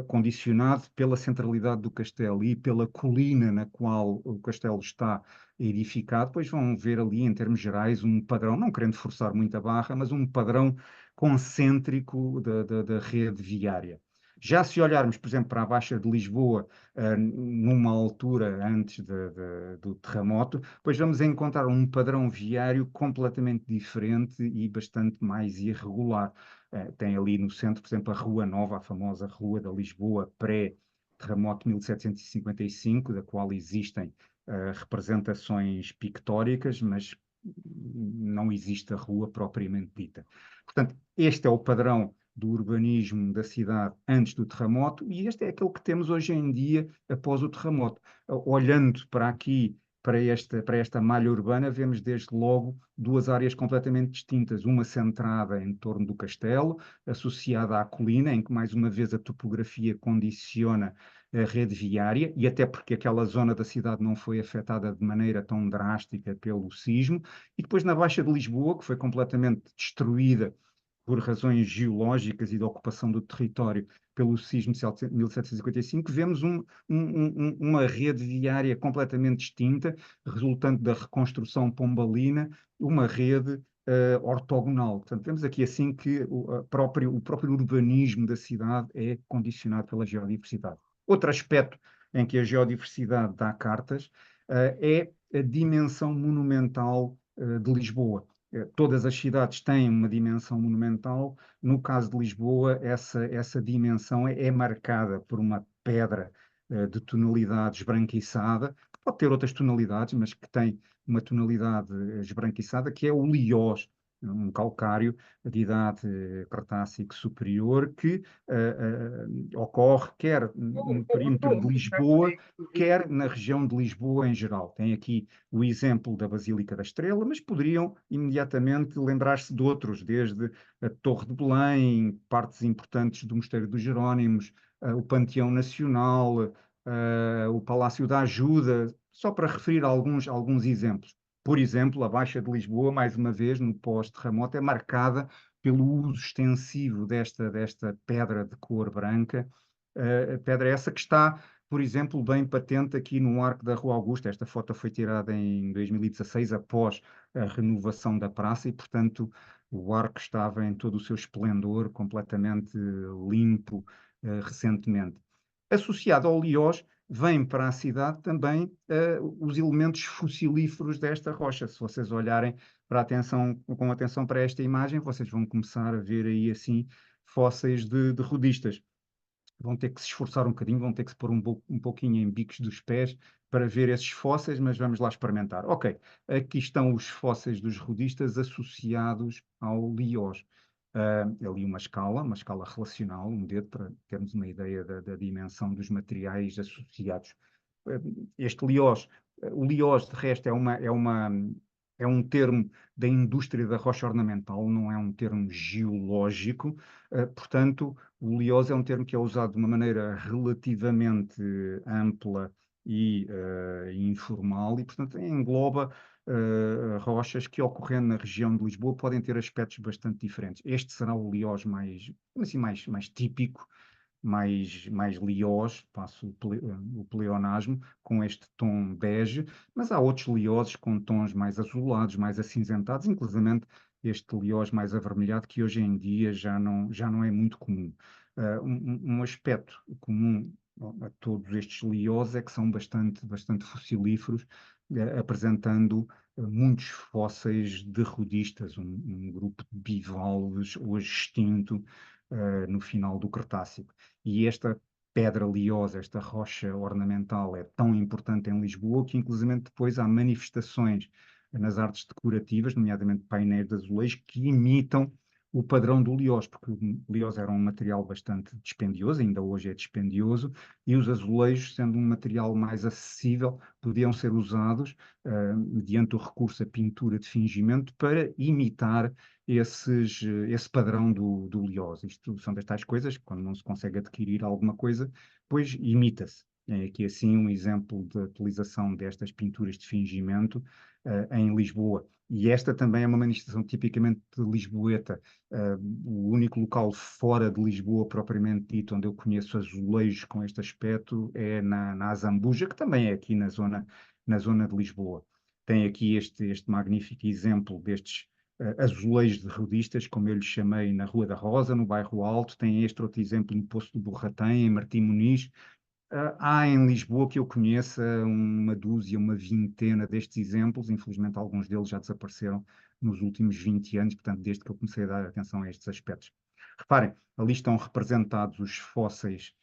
condicionado pela centralidade do Castelo e pela colina na qual o Castelo está edificado, pois vão ver ali, em termos gerais, um padrão, não querendo forçar muito a barra, mas um padrão concêntrico da rede viária. Já se olharmos, por exemplo, para a Baixa de Lisboa, numa altura antes do terremoto, pois vamos encontrar um padrão viário completamente diferente e bastante mais irregular. Tem ali no centro, por exemplo, a Rua Nova, a famosa Rua da Lisboa, pré-terremoto 1755, da qual existem representações pictóricas, mas não existe a rua propriamente dita. Portanto, este é o padrão do urbanismo da cidade antes do terremoto, e este é aquele que temos hoje em dia após o terremoto. Olhando para aqui, para esta malha urbana, vemos desde logo duas áreas completamente distintas, uma centrada em torno do castelo, associada à colina, em que mais uma vez a topografia condiciona a rede viária, e até porque aquela zona da cidade não foi afetada de maneira tão drástica pelo sismo, e depois na Baixa de Lisboa, que foi completamente destruída por razões geológicas e de ocupação do território pelo sismo de 1755, vemos uma rede viária completamente distinta, resultante da reconstrução pombalina, uma rede ortogonal. Portanto, vemos aqui assim que o próprio urbanismo da cidade é condicionado pela geodiversidade. Outro aspecto em que a geodiversidade dá cartas é a dimensão monumental de Lisboa. Todas as cidades têm uma dimensão monumental. No caso de Lisboa, essa dimensão é marcada por uma pedra de tonalidade esbranquiçada, que pode ter outras tonalidades, mas que tem uma tonalidade esbranquiçada, que é o Liós. um calcário de idade Cretácico superior que ocorre quer no perímetro de Lisboa, quer na região de Lisboa em geral. Tem aqui o exemplo da Basílica da Estrela, mas poderiam imediatamente lembrar-se de outros, desde a Torre de Belém, partes importantes do Mosteiro dos Jerónimos, o Panteão Nacional, o Palácio da Ajuda, só para referir alguns exemplos. Por exemplo, a Baixa de Lisboa, mais uma vez, no pós-terremoto, é marcada pelo uso extensivo desta pedra de cor branca, pedra essa que está, por exemplo, bem patente aqui no Arco da Rua Augusta. Esta foto foi tirada em 2016, após a renovação da praça, e, portanto, o arco estava em todo o seu esplendor, completamente limpo, recentemente. Associado ao Liós, vêm para a cidade também os elementos fossilíferos desta rocha. Se vocês olharem com atenção para esta imagem, vocês vão começar a ver aí assim fósseis de rodistas. Vão ter que se esforçar um bocadinho, vão ter que se pôr um pouquinho em bicos dos pés para ver esses fósseis, mas vamos lá experimentar. Ok, aqui estão os fósseis dos rodistas associados ao Liós. Ali uma escala relacional, um dedo, para termos uma ideia da dimensão dos materiais associados. Este Liós, o Liós, de resto, é um termo da indústria da rocha ornamental, não é um termo geológico. Portanto, o Liós é um termo que é usado de uma maneira relativamente ampla e informal, e, portanto, engloba rochas que, ocorrendo na região de Lisboa, podem ter aspectos bastante diferentes. Este será o Liós mais típico, mais liós, passo o pleonasmo, com este tom bege, mas há outros lioses com tons mais azulados, mais acinzentados, inclusivamente este liós mais avermelhado, que hoje em dia já não é muito comum. Um aspecto comum a todos estes liós é que são bastante fossilíferos, apresentando muitos fósseis de rodistas, um grupo de bivalves hoje extinto, no final do Cretácico. E esta pedra liosa, esta rocha ornamental, é tão importante em Lisboa que, inclusive, depois há manifestações nas artes decorativas, nomeadamente painéis de azulejos, que imitam o padrão do Liós, porque o Liós era um material bastante dispendioso, ainda hoje é dispendioso, e os azulejos, sendo um material mais acessível, podiam ser usados, mediante o recurso à pintura de fingimento, para imitar esse padrão do Liós. Isto são das tais coisas, quando não se consegue adquirir alguma coisa, pois imita-se. É aqui assim um exemplo de utilização destas pinturas de fingimento em Lisboa. E esta também é uma manifestação tipicamente lisboeta. O único local fora de Lisboa, propriamente dito, onde eu conheço azulejos com este aspecto é na Azambuja, que também é aqui na zona de Lisboa. Tem aqui este magnífico exemplo destes azulejos de rodistas, como eu lhes chamei, na Rua da Rosa, no Bairro Alto. Tem este outro exemplo no Poço do Borratém, em Martim Muniz. Há em Lisboa, que eu conheça, uma dúzia, uma vintena destes exemplos. Infelizmente, alguns deles já desapareceram nos últimos 20 anos, portanto, desde que eu comecei a dar atenção a estes aspectos. Reparem, ali estão representados os fósseis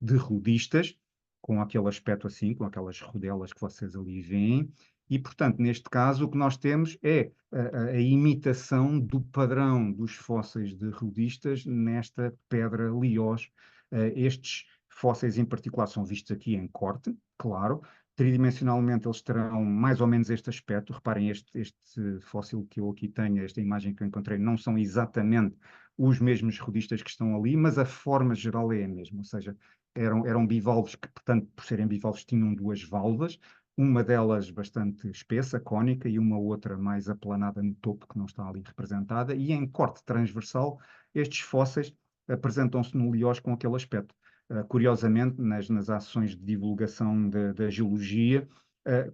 de rodistas, com aquele aspecto assim, com aquelas rodelas que vocês ali veem, e, portanto, neste caso, o que nós temos é a imitação do padrão dos fósseis de rodistas nesta pedra Liós. Estes fósseis em particular são vistos aqui em corte, claro. Tridimensionalmente eles terão mais ou menos este aspecto. Reparem, este fóssil que eu aqui tenho, esta imagem que eu encontrei, não são exatamente os mesmos rodistas que estão ali, mas a forma geral é a mesma, ou seja, eram bivalves que, portanto, por serem bivalves, tinham duas valvas, uma delas bastante espessa, cônica, e uma outra mais aplanada no topo, que não está ali representada, e em corte transversal, estes fósseis apresentam-se no Liós com aquele aspecto. Curiosamente, nas ações de divulgação da geologia,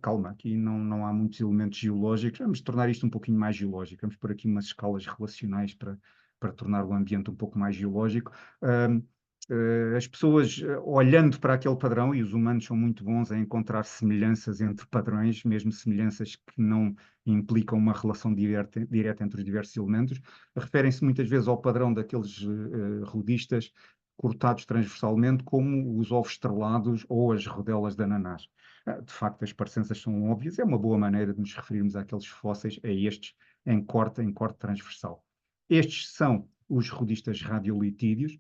calma, aqui não há muitos elementos geológicos, vamos tornar isto um pouquinho mais geológico, vamos pôr aqui umas escalas relacionais para tornar o ambiente um pouco mais geológico. As pessoas, olhando para aquele padrão, e os humanos são muito bons a encontrar semelhanças entre padrões, mesmo semelhanças que não implicam uma relação direta entre os diversos elementos, referem-se muitas vezes ao padrão daqueles rodistas cortados transversalmente, como os ovos estrelados ou as rodelas de ananás. De facto, as parecenças são óbvias, é uma boa maneira de nos referirmos àqueles fósseis, a estes em corte transversal. Estes são os rodistas radiolitídeos,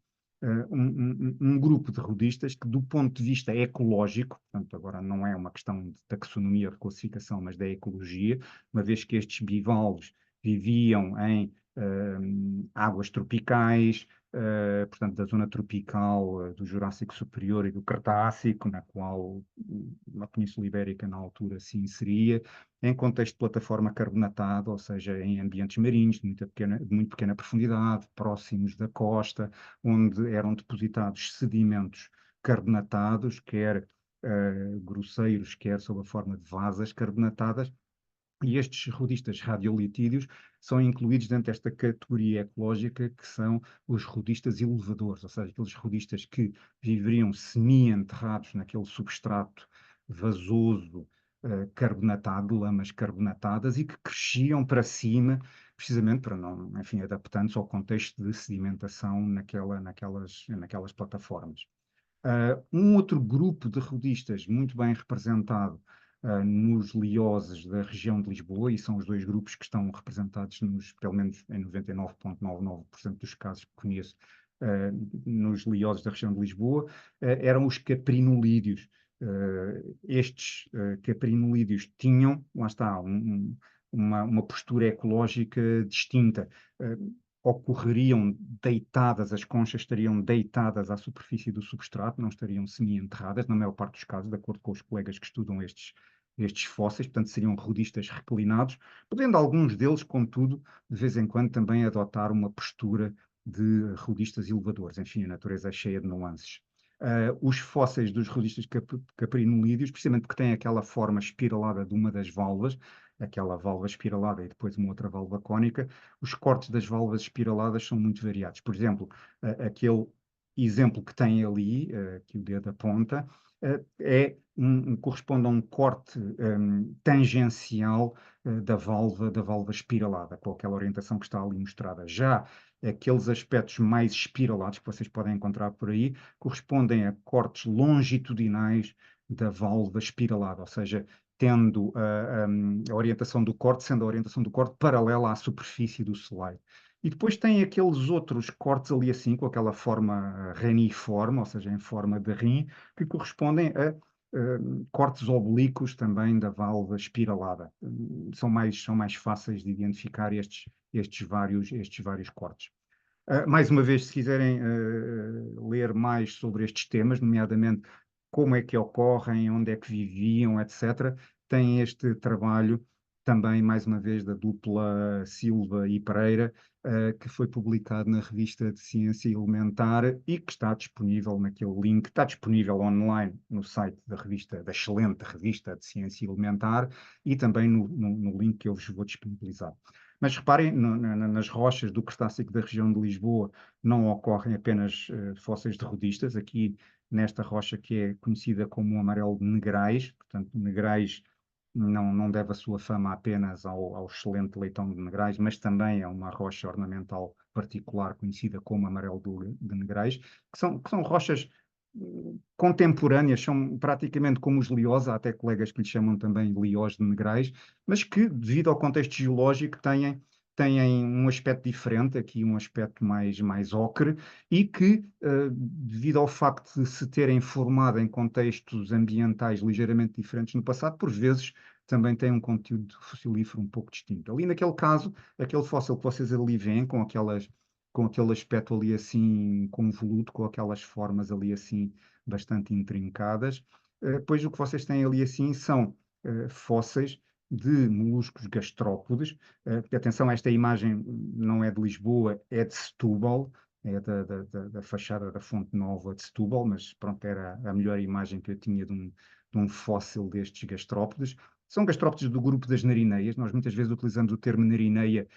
um grupo de rodistas que, do ponto de vista ecológico, portanto, agora não é uma questão de taxonomia ou de classificação, mas da ecologia, uma vez que estes bivalves viviam em águas tropicais, portanto, da zona tropical do Jurássico Superior e do Cretácico, na qual a Península Ibérica na altura se inseria, em contexto de plataforma carbonatada, ou seja, em ambientes marinhos de muito pequena profundidade, próximos da costa, onde eram depositados sedimentos carbonatados, quer grosseiros, quer sob a forma de vasas carbonatadas, e estes rodistas radiolitídeos são incluídos dentro desta categoria ecológica que são os rodistas elevadores, ou seja, aqueles rodistas que viveriam semi-enterrados naquele substrato vasoso, carbonatado, lamas carbonatadas, e que cresciam para cima, precisamente para não, enfim, adaptando-se ao contexto de sedimentação naquelas plataformas. Um outro grupo de rodistas muito bem representado nos lioses da região de Lisboa, e são os dois grupos que estão representados pelo menos em 99,99% dos casos que conheço, nos lioses da região de Lisboa, eram os caprinolídeos. Estes caprinolídeos tinham, lá está, uma postura ecológica distinta. Ocorreriam deitadas, as conchas estariam deitadas à superfície do substrato, não estariam semi-enterradas, na maior parte dos casos, de acordo com os colegas que estudam estes fósseis, portanto seriam rodistas reclinados, podendo alguns deles, contudo, de vez em quando também adotar uma postura de rodistas elevadores. Enfim, a natureza é cheia de nuances. Os fósseis dos rodistas caprinolídeos, precisamente porque têm aquela forma espiralada de uma das valvas, aquela valva espiralada e depois uma outra valva cônica, os cortes das valvas espiraladas são muito variados. Por exemplo, aquele exemplo que tem ali, que o dedo aponta, corresponde a um corte tangencial da valva espiralada, com aquela orientação que está ali mostrada. Já aqueles aspectos mais espiralados que vocês podem encontrar por aí correspondem a cortes longitudinais da valva espiralada, ou seja, tendo a orientação do corte, sendo a orientação do corte paralela à superfície do solaio. E depois tem aqueles outros cortes ali assim, com aquela forma reniforme, ou seja, em forma de rim, que correspondem a cortes oblíquos também da valva espiralada. São mais fáceis de identificar estes vários cortes. Mais uma vez, se quiserem ler mais sobre estes temas, nomeadamente como é que ocorrem, onde é que viviam, etc., tem este trabalho também, mais uma vez, da dupla Silva e Pereira, que foi publicado na revista de Ciência Elementar e que está disponível naquele link, está disponível online no site da excelente revista de Ciência Elementar, e também no link que eu vos vou disponibilizar. Mas reparem, nas rochas do Cretácico da região de Lisboa não ocorrem apenas fósseis de rodistas. Aqui nesta rocha que é conhecida como o amarelo de Negrais, portanto, Negrais não deve a sua fama apenas ao excelente leitão de Negrais, mas também é uma rocha ornamental particular conhecida como amarelo de Negrais, que são rochas contemporâneas, são praticamente como os liós, há até colegas que lhe chamam também liós de Negrais, mas que, devido ao contexto geológico, têm um aspecto diferente, aqui um aspecto mais ocre, e que, devido ao facto de se terem formado em contextos ambientais ligeiramente diferentes no passado, por vezes também têm um conteúdo fossilífero um pouco distinto. Ali naquele caso, aquele fóssil que vocês ali veem, com aquele aspecto ali assim convoluto, com aquelas formas ali assim bastante intrincadas, depois o que vocês têm ali assim são fósseis de moluscos gastrópodes. Atenção, esta imagem não é de Lisboa, é de Setúbal, é da fachada da Fonte Nova de Setúbal, mas pronto, era a melhor imagem que eu tinha de um fóssil destes gastrópodes. São gastrópodes do grupo das narineias. Nós muitas vezes utilizamos o termo narineia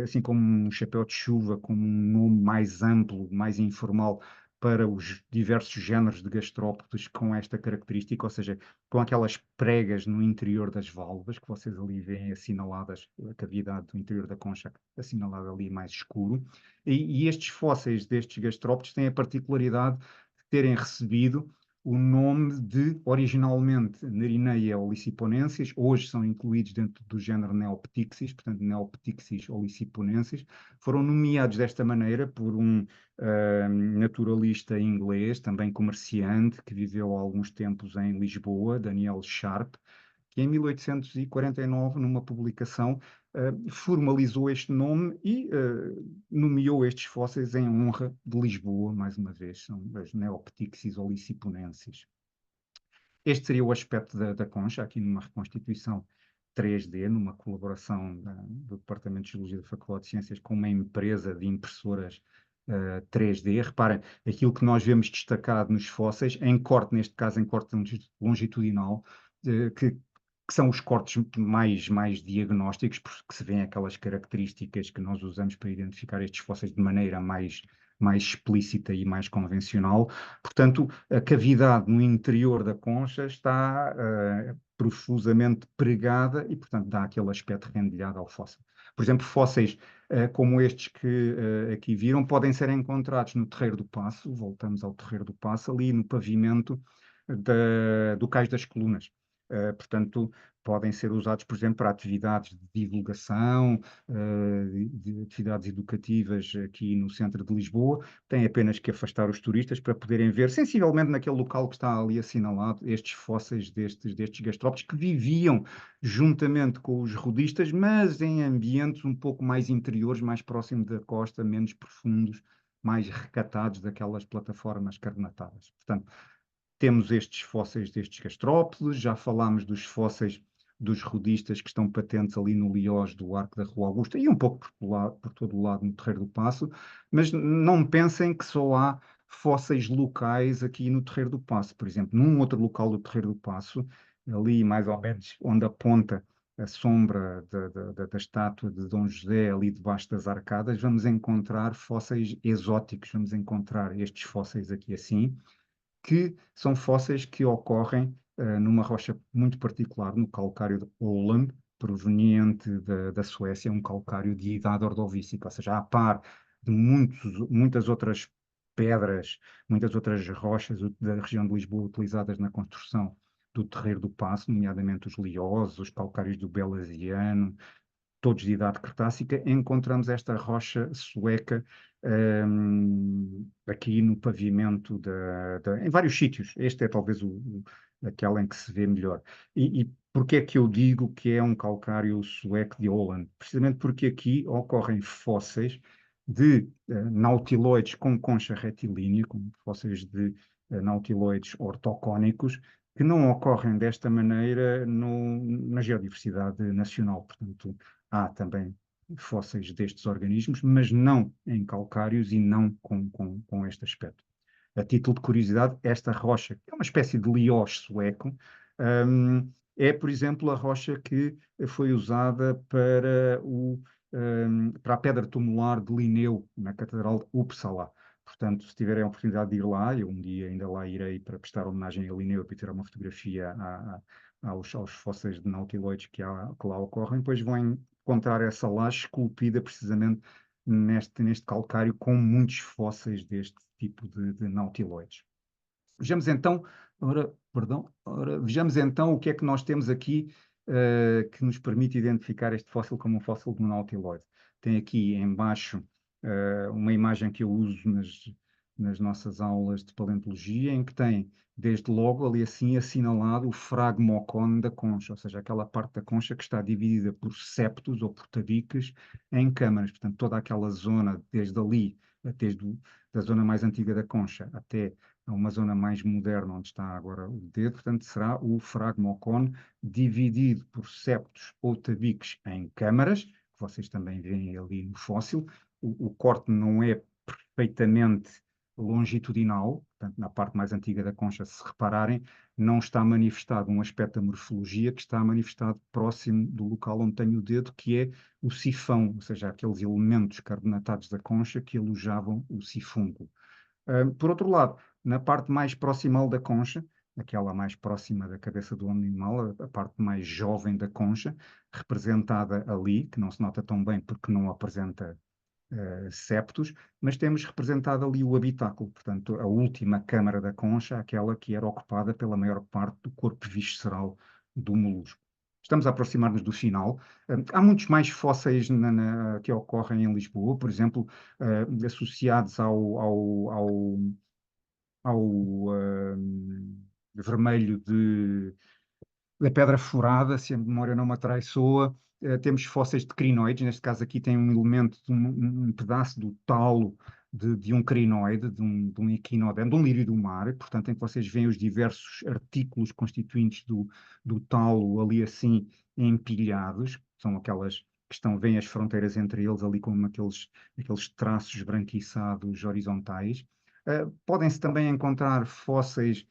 assim como um chapéu de chuva, como um nome mais amplo, mais informal, para os diversos géneros de gastrópodes com esta característica, ou seja, com aquelas pregas no interior das válvulas, que vocês ali veem assinaladas, a cavidade do interior da concha assinalada ali mais escuro. E estes fósseis destes gastrópodes têm a particularidade de terem recebido o nome de, originalmente, Nerineia olysiponensis, hoje são incluídos dentro do género Neoptyxis, portanto, Neoptyxis olysiponensis, foram nomeados desta maneira por um naturalista inglês, também comerciante, que viveu há alguns tempos em Lisboa, Daniel Sharp, que em 1849, numa publicação, formalizou este nome e nomeou estes fósseis em honra de Lisboa, mais uma vez, são as Neoptyxis olysiponensis. Este seria o aspecto da concha, aqui numa reconstituição 3D, numa colaboração do Departamento de Geologia da Faculdade de Ciências com uma empresa de impressoras 3D. Reparem, aquilo que nós vemos destacado nos fósseis, em corte, neste caso em corte longitudinal, que são os cortes mais diagnósticos, porque se vêem aquelas características que nós usamos para identificar estes fósseis de maneira mais explícita e mais convencional. Portanto, a cavidade no interior da concha está profusamente pregada e, portanto, dá aquele aspecto rendilhado ao fóssil. Por exemplo, fósseis como estes que aqui viram podem ser encontrados no Terreiro do Paço, voltamos ao Terreiro do Paço, ali no pavimento do Cais das Colunas. Portanto, podem ser usados, por exemplo, para atividades de divulgação, de atividades educativas aqui no centro de Lisboa. Tem apenas que afastar os turistas para poderem ver, sensivelmente naquele local que está ali assinalado, estes fósseis destes gastrópodes que viviam juntamente com os rodistas, mas em ambientes um pouco mais interiores, mais próximos da costa, menos profundos, mais recatados daquelas plataformas carbonatadas. Portanto, temos estes fósseis destes gastrópodes, já falámos dos fósseis dos rodistas que estão patentes ali no Liós do Arco da Rua Augusta e um pouco por todo o lado no Terreiro do Paço, mas não pensem que só há fósseis locais aqui no Terreiro do Paço. Por exemplo, num outro local do Terreiro do Paço, ali mais ou menos onde aponta a sombra da estátua de Dom José ali debaixo das arcadas, vamos encontrar fósseis exóticos, vamos encontrar estes fósseis aqui assim, que são fósseis que ocorrem numa rocha muito particular, no calcário de Åland, proveniente da Suécia, um calcário de idade ordovícica, ou seja, a par de muitas outras pedras, muitas outras rochas da região de Lisboa utilizadas na construção do Terreiro do Paço, nomeadamente os lioses, os calcários do Belasiano, todos de idade cretácica, encontramos esta rocha sueca aqui no pavimento em vários sítios. Este é talvez aquele em que se vê melhor. E porquê é que eu digo que é um calcário sueco de Åland? Precisamente porque aqui ocorrem fósseis de nautiloides com concha retilínea, como fósseis de nautiloides ortocónicos, que não ocorrem desta maneira na geodiversidade nacional. Portanto, há também fósseis destes organismos, mas não em calcários e não com este aspecto. A título de curiosidade, esta rocha, que é uma espécie de liós sueco, é, por exemplo, a rocha que foi usada para a pedra tumular de Linneu, na Catedral de Uppsala. Portanto, se tiverem a oportunidade de ir lá, eu um dia ainda lá irei para prestar homenagem a Linneu e para tirar uma fotografia aos fósseis de nautiloides que lá ocorrem, depois vão encontrar essa laje esculpida precisamente neste calcário com muitos fósseis deste tipo de nautiloides. Vejamos então, vejamos então o que é que nós temos aqui que nos permite identificar este fóssil como um fóssil de um nautiloide. Tem aqui embaixo uma imagem que eu uso nas nossas aulas de paleontologia, em que tem, desde logo, ali assim assinalado o fragmocone da concha, ou seja, aquela parte da concha que está dividida por septos ou por tabiques em câmaras. Portanto, toda aquela zona, desde ali, da zona mais antiga da concha até a uma zona mais moderna, onde está agora o dedo, portanto, será o fragmocone dividido por septos ou tabiques em câmaras, que vocês também veem ali no fóssil. O corte não é perfeitamente longitudinal, portanto, na parte mais antiga da concha, se repararem, não está manifestado um aspecto da morfologia que está manifestado próximo do local onde tenho o dedo, que é o sifão, ou seja, aqueles elementos carbonatados da concha que alojavam o sifúnculo. Por outro lado, na parte mais proximal da concha, aquela mais próxima da cabeça do animal, a parte mais jovem da concha, representada ali, que não se nota tão bem porque não apresenta septos, mas temos representado ali o habitáculo, portanto, a última câmara da concha, aquela que era ocupada pela maior parte do corpo visceral do molusco. Estamos a aproximar-nos do final. Há muitos mais fósseis que ocorrem em Lisboa, por exemplo, associados ao vermelho da pedra furada, se a memória não me atraiçoa. Temos fósseis de crinoides, neste caso aqui tem um elemento, um pedaço do talo de um crinoide, de um equinodendro, de um lírio do mar, portanto, em que vocês veem os diversos artículos constituintes do talo ali assim empilhados, são aquelas que veem as fronteiras entre eles ali como aqueles traços esbranquiçados horizontais. Podem-se também encontrar fósseis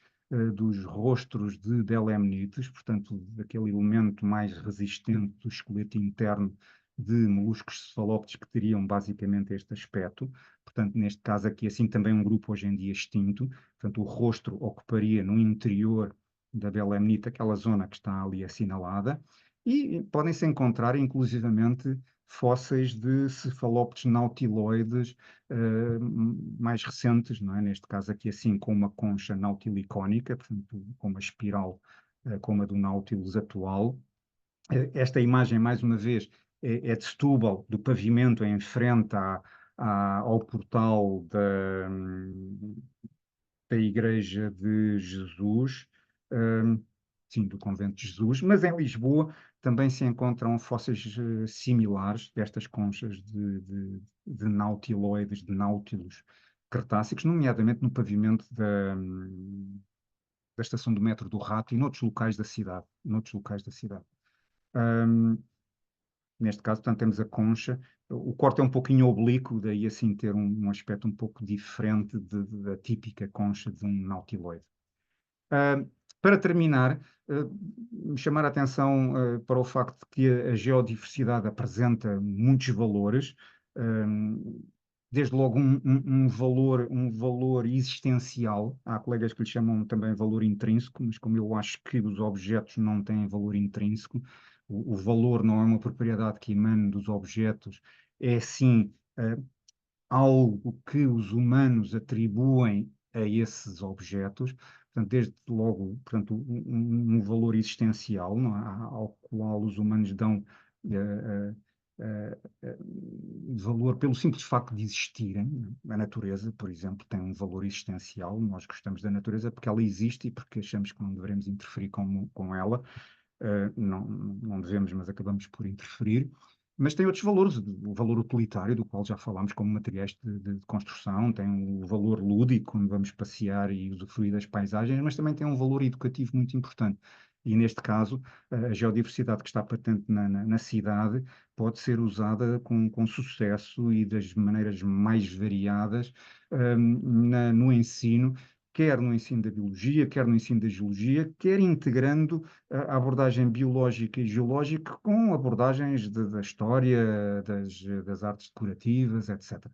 dos rostros de belemnites, portanto, daquele elemento mais resistente do esqueleto interno de moluscos cefalópodes que teriam basicamente este aspecto. Portanto, neste caso aqui, assim também um grupo hoje em dia extinto. Portanto, o rostro ocuparia no interior da belemnite aquela zona que está ali assinalada. E podem-se encontrar, inclusivamente, fósseis de cefalópodes nautiloides mais recentes, não é? Neste caso aqui assim com uma concha nautilicónica, portanto com uma espiral como a do Nautilus atual. Esta imagem, mais uma vez, é de Setúbal, do pavimento em frente ao portal da Igreja de Jesus, sim, do Convento de Jesus, mas em Lisboa também se encontram fósseis similares destas conchas de nautiloides, de náutilos cretácicos, nomeadamente no pavimento da estação do metro do Rato e noutros locais da cidade. Noutros locais da cidade. Neste caso, portanto, temos a concha. O corte é um pouquinho oblíquo, daí assim ter um aspecto um pouco diferente da típica concha de um nautiloide. Para terminar, chamar a atenção para o facto de que a geodiversidade apresenta muitos valores, desde logo um valor existencial. Há colegas que lhe chamam também valor intrínseco, mas como eu acho que os objetos não têm valor intrínseco, o valor não é uma propriedade que emana dos objetos, é sim algo que os humanos atribuem a esses objetos, portanto, desde logo, portanto, um valor existencial, não é? Ao qual os humanos dão uh, valor pelo simples facto de existirem. A natureza, por exemplo, tem um valor existencial. Nós gostamos da natureza porque ela existe e porque achamos que não devemos interferir com ela. Não devemos, mas acabamos por interferir. Mas tem outros valores, o valor utilitário, do qual já falámos, como materiais de construção, tem o valor lúdico, quando vamos passear e usufruir das paisagens, mas também tem um valor educativo muito importante. E neste caso, a geodiversidade que está patente na cidade pode ser usada com sucesso e das maneiras mais variadas no ensino, quer no ensino da biologia, quer no ensino da geologia, quer integrando a abordagem biológica e geológica com abordagens da história, das artes decorativas, etc.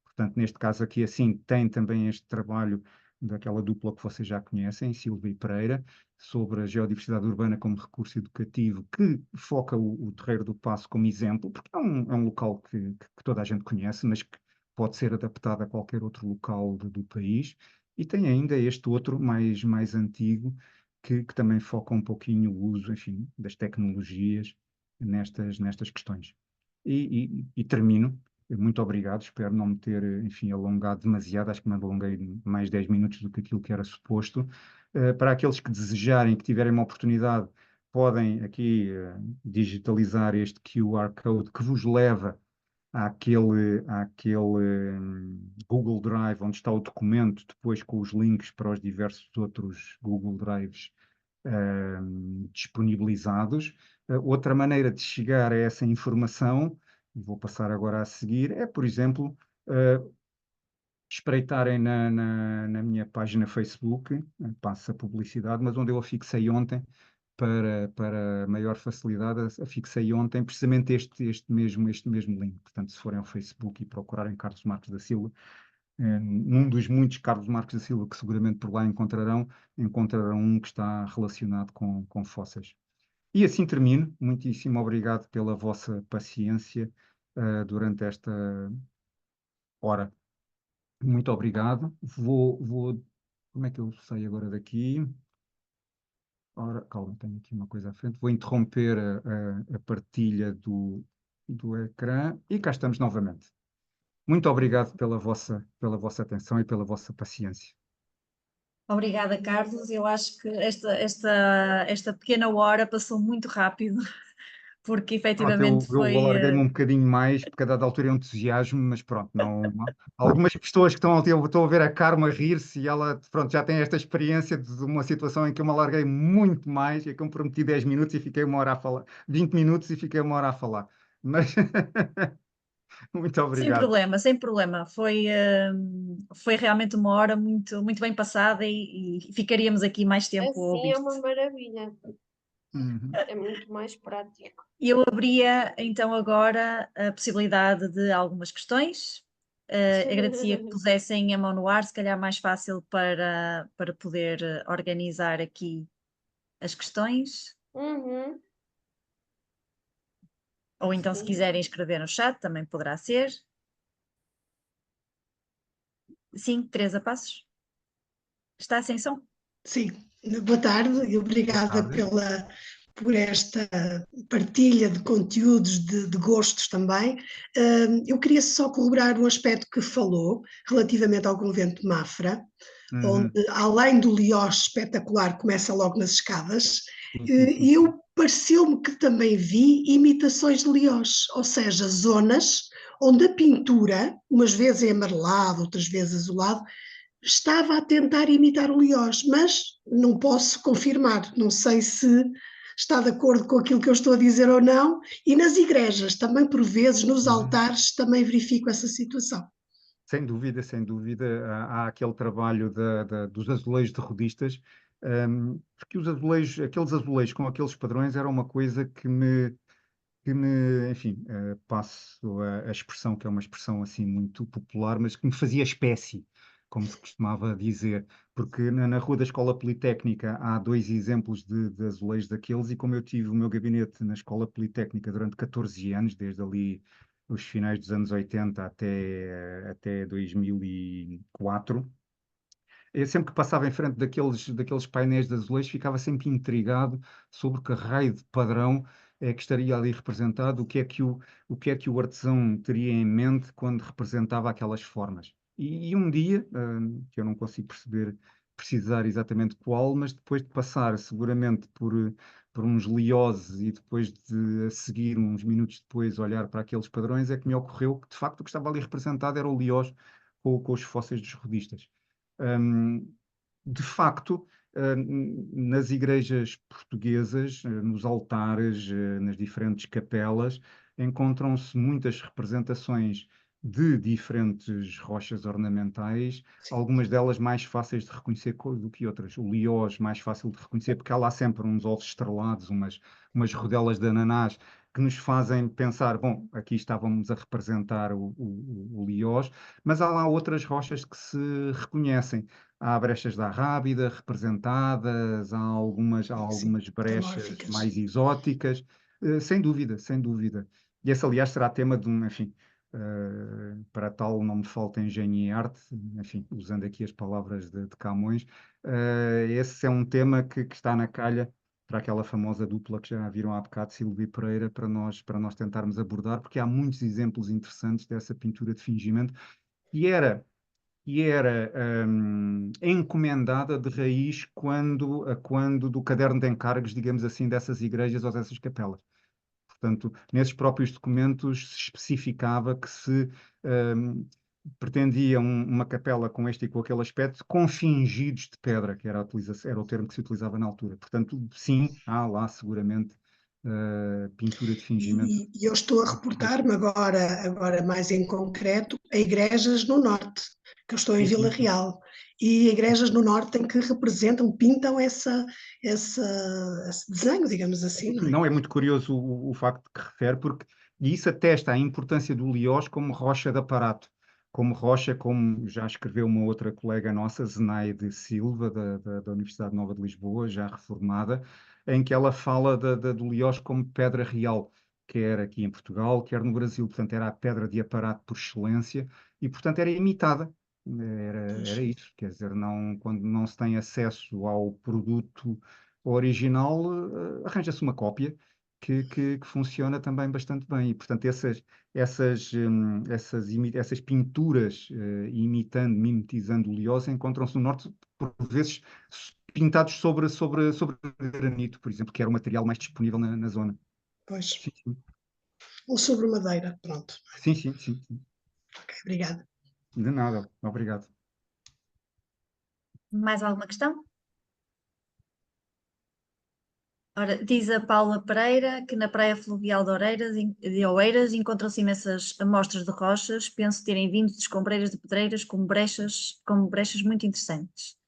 Portanto, neste caso aqui, assim, tem também este trabalho daquela dupla que vocês já conhecem, Silva e Pereira, sobre a geodiversidade urbana como recurso educativo, que foca o Terreiro do Paço como exemplo, porque é um local que toda a gente conhece, mas que pode ser adaptado a qualquer outro local do país. E tem ainda este outro mais antigo, que também foca um pouquinho o uso, enfim, das tecnologias nestas questões. E termino. Muito obrigado, espero não me ter, enfim, alongado demasiado, acho que me alonguei mais 10 minutos do que aquilo que era suposto. Para aqueles que desejarem, que tiverem uma oportunidade, podem aqui digitalizar este QR Code que vos leva àquele Google Drive, onde está o documento, depois com os links para os diversos outros Google Drives disponibilizados. Outra maneira de chegar a essa informação, vou passar agora a seguir, é, por exemplo, espreitarem na minha página Facebook, passa a publicidade, mas onde eu a fixei ontem, para maior facilidade, fixei ontem precisamente este mesmo link. Portanto, se forem ao Facebook e procurarem Carlos Marques da Silva, num dos muitos Carlos Marques da Silva que seguramente por lá encontrarão um que está relacionado com fósseis. E assim termino. Muitíssimo obrigado pela vossa paciência durante Ora, muito obrigado. Como é que eu saio agora daqui? Ora, calma, tenho aqui uma coisa à frente. Vou interromper a partilha do ecrã e cá estamos novamente. Muito obrigado pela vossa atenção e pela vossa paciência. Obrigada, Carlos. Eu acho que esta pequena hora passou muito rápido, porque Pronto, efetivamente eu foi. alarguei-me um bocadinho mais, porque a dada altura é um entusiasmo, mas pronto, não. Algumas pessoas que estão a ver a Carmo a rir-se e ela, pronto, já tem esta experiência de uma situação em que eu me alarguei muito mais, e que eu me prometi 10 minutos e fiquei uma hora a falar, 20 minutos e fiquei uma hora a falar. Mas muito Sem obrigado. problema, sem problema. Foi realmente uma hora muito, muito bem passada e ficaríamos aqui mais tempo a Assim é ouvir-te. uma maravilha. Uhum. É muito mais prático. Eu abria então agora a possibilidade de algumas questões. Agradecia que pusessem a mão no ar, se calhar mais fácil para poder organizar aqui as questões. Uhum, Ou então, se sim. quiserem escrever no chat, também poderá ser. Sim, Teresa Passos. Está sem som? Sim, boa tarde e Boa obrigada tarde. por esta partilha de conteúdos, de gostos também. Eu queria só corroborar um aspecto que falou relativamente ao convento de Mafra, Uhum. onde além do Liós espetacular, começa logo nas escadas, Sim, sim, sim, e sim. eu pareceu-me que também vi imitações de Liós, ou seja, zonas onde a pintura, umas vezes é amarelado, outras vezes azulado, estava a tentar imitar o Liós, mas não posso confirmar, não sei se está de acordo com aquilo que eu estou a dizer ou não, e nas igrejas, também por vezes, nos Uhum. altares, também verifico essa situação. Sem dúvida, sem dúvida. Há aquele trabalho dos azulejos de rodistas, porque aqueles azulejos com aqueles padrões era uma coisa enfim, passo a expressão, que é uma expressão assim muito popular, mas que me fazia espécie, como se costumava dizer, porque na Rua da Escola Politécnica há dois exemplos de azulejos daqueles, e como eu tive o meu gabinete na Escola Politécnica durante 14 anos, desde ali os finais dos anos 80 até 2004, eu sempre que passava em frente daqueles painéis de azulejos, ficava sempre intrigado sobre que raio de padrão é que estaria ali representado, o que é que o artesão teria em mente quando representava aquelas formas. E um dia, que eu não consigo precisar exatamente qual, mas depois de passar seguramente por uns lioses e depois de a seguir, uns minutos depois, olhar para aqueles padrões, é que me ocorreu que de facto o que estava ali representado era o liós com os fósseis dos rodistas. Hum, de facto, nas igrejas portuguesas, nos altares, nas diferentes capelas, encontram-se muitas representações de diferentes rochas ornamentais, Sim. algumas delas mais fáceis de reconhecer do que outras. O liós mais fácil de reconhecer, porque há lá sempre uns ovos estrelados, umas rodelas de ananás, que nos fazem pensar, bom, aqui estávamos a representar o liós, mas há lá outras rochas que se reconhecem. Há brechas da Rábida representadas, há Sim, algumas brechas metamórficas. mais exóticas, sem dúvida, sem dúvida. E esse, aliás, será tema de um, enfim, para tal não me falta engenho e arte, enfim, usando aqui as palavras de Camões, esse é um tema que está na calha para aquela famosa dupla que já viram há bocado, Silvio e Pereira, para nós tentarmos abordar, porque há muitos exemplos interessantes dessa pintura de fingimento, e era encomendada de raiz quando do caderno de encargos, digamos assim, dessas igrejas ou dessas capelas. Portanto, nesses próprios documentos se especificava que se hum, pretendia uma capela com este e com aquele aspecto, com fingidos de pedra, que era o termo que se utilizava na altura. Portanto, sim, há lá seguramente pintura de fingimento. E eu estou a reportar-me agora mais em concreto, a igrejas no Norte, que eu estou em Sim, Vila sim, sim. Real, e igrejas no Norte em que representam, pintam esse desenho, digamos assim, não é? Não é muito curioso o facto que refere, porque e isso atesta a importância do Liós como rocha de aparato, como rocha, como já escreveu uma outra colega nossa, Zenaide Silva, da Universidade Nova de Lisboa, já reformada, em que ela fala do Liós como pedra real. quer aqui em Portugal, quer no Brasil. Portanto, era a pedra de aparato por excelência e, portanto, era imitada. Era isso, quer dizer, quando não se tem acesso ao produto original, arranja-se uma cópia que funciona também bastante bem. E, portanto, essas pinturas mimetizando o Liosa encontram-se no norte, por vezes pintados sobre granito, por exemplo, que era o material mais disponível na zona. Pois. Sim, sim. Ou sobre madeira, pronto. Sim, sim, sim, sim. Ok, obrigada. De nada, obrigado. Mais alguma questão? Ora, diz a Paula Pereira que na praia fluvial de Oeiras encontram-se imensas amostras de rochas, penso terem vindo de escombreiras de pedreiras com brechas muito interessantes.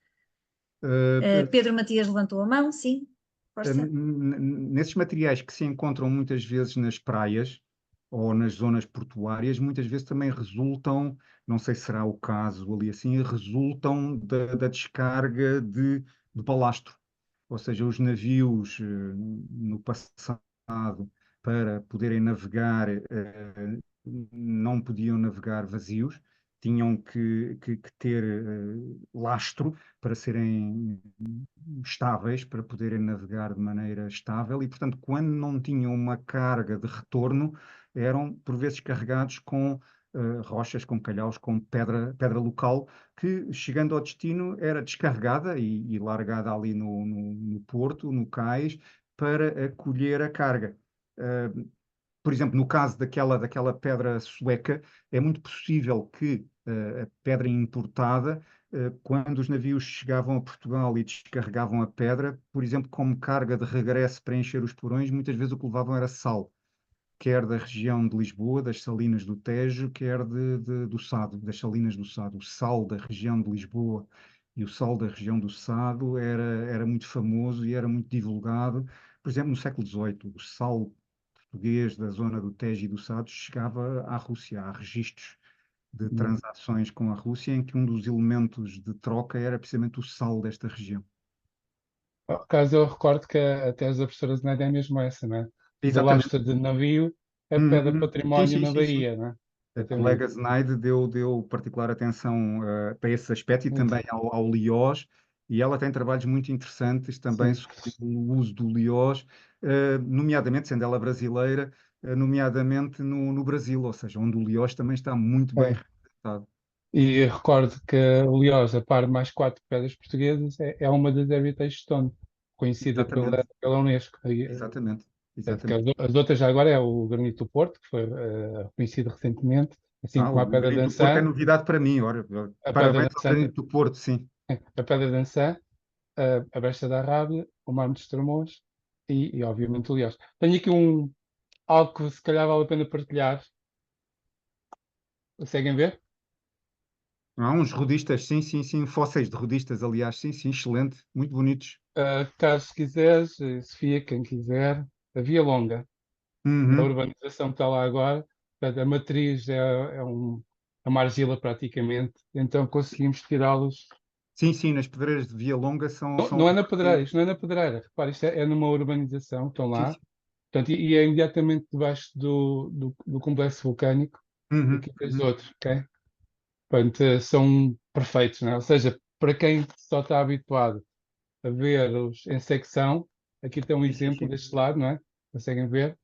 Pedro Matias levantou a mão, sim, força. Nesses materiais que se encontram muitas vezes nas praias ou nas zonas portuárias, muitas vezes também resultam, não sei se será o caso ali assim, resultam da descarga de balastro. Ou seja, os navios no passado, para poderem navegar, não podiam navegar vazios, tinham que ter lastro para serem estáveis, para poderem navegar de maneira estável e, portanto, quando não tinham uma carga de retorno, eram por vezes carregados com rochas, com calhaus, com pedra local, que chegando ao destino era descarregada e largada ali no porto, no cais, para acolher a carga. Por exemplo, no caso daquela pedra sueca, é muito possível que a pedra importada, quando os navios chegavam a Portugal e descarregavam a pedra, por exemplo, como carga de regresso para encher os porões, muitas vezes o que levavam era sal, quer da região de Lisboa, das Salinas do Tejo, quer do Sado, das Salinas do Sado. O sal da região de Lisboa e o sal da região do Sado era muito famoso e era muito divulgado. Por exemplo, no século XVIII, o sal português da zona do Tejo e do Sado chegava à Rússia. Há registros de transações com a Rússia em que um dos elementos de troca era precisamente o sal desta região. Por acaso eu recordo que a tese da professora Zenaida é mesmo essa, não é? De Exatamente. lastro de navio a pedra Sim, património sim, na sim, sim. Bahia, não é? A Exatamente. colega Zenaide deu particular atenção para esse aspecto e também ao Liós, e ela tem trabalhos muito interessantes também Sim. sobre o uso do Liós, nomeadamente, sendo ela brasileira, nomeadamente no Brasil, ou seja, onde o Liós também está muito bem É. representado. E recordo que o Liosa, a par de mais 4 pedras portuguesas, é uma das Heritage Stone, conhecida Exatamente, pela Unesco. exatamente, Portanto, que exatamente. as outras já agora é o granito do Porto, que foi reconhecido recentemente, assim como O a pedra de Granito do Porto é Ançã, novidade para mim, ora, a pedra de parabéns ao Ançã, Granito do Porto, sim. a pedra de Ançã, a Besta da Rábia, o Mar dos Tremores e obviamente o Liosa. Tenho aqui algo que se calhar vale a pena partilhar. Conseguem ver? Há uns rodistas, sim, sim, sim, fósseis de rodistas, aliás, sim, sim, excelente, muito bonitos. Caso quiseres, Sofia, quem quiser, a Via Longa, a Uhum. urbanização que está lá agora, portanto, a matriz é uma argila praticamente, então conseguimos tirá-los. Sim, sim, nas pedreiras de Via Longa Não é na pedreira, isto não é na pedreira, repara, isto é numa urbanização, estão Sim, lá, sim. portanto, e é imediatamente debaixo do complexo vulcânico, e Uhum, aqui tens uhum. outro, ok? Portanto, são perfeitos, não é? Ou seja, para quem só está habituado a ver-os em secção, aqui tem um Sim, sim, exemplo sim. deste lado, não é? Conseguem ver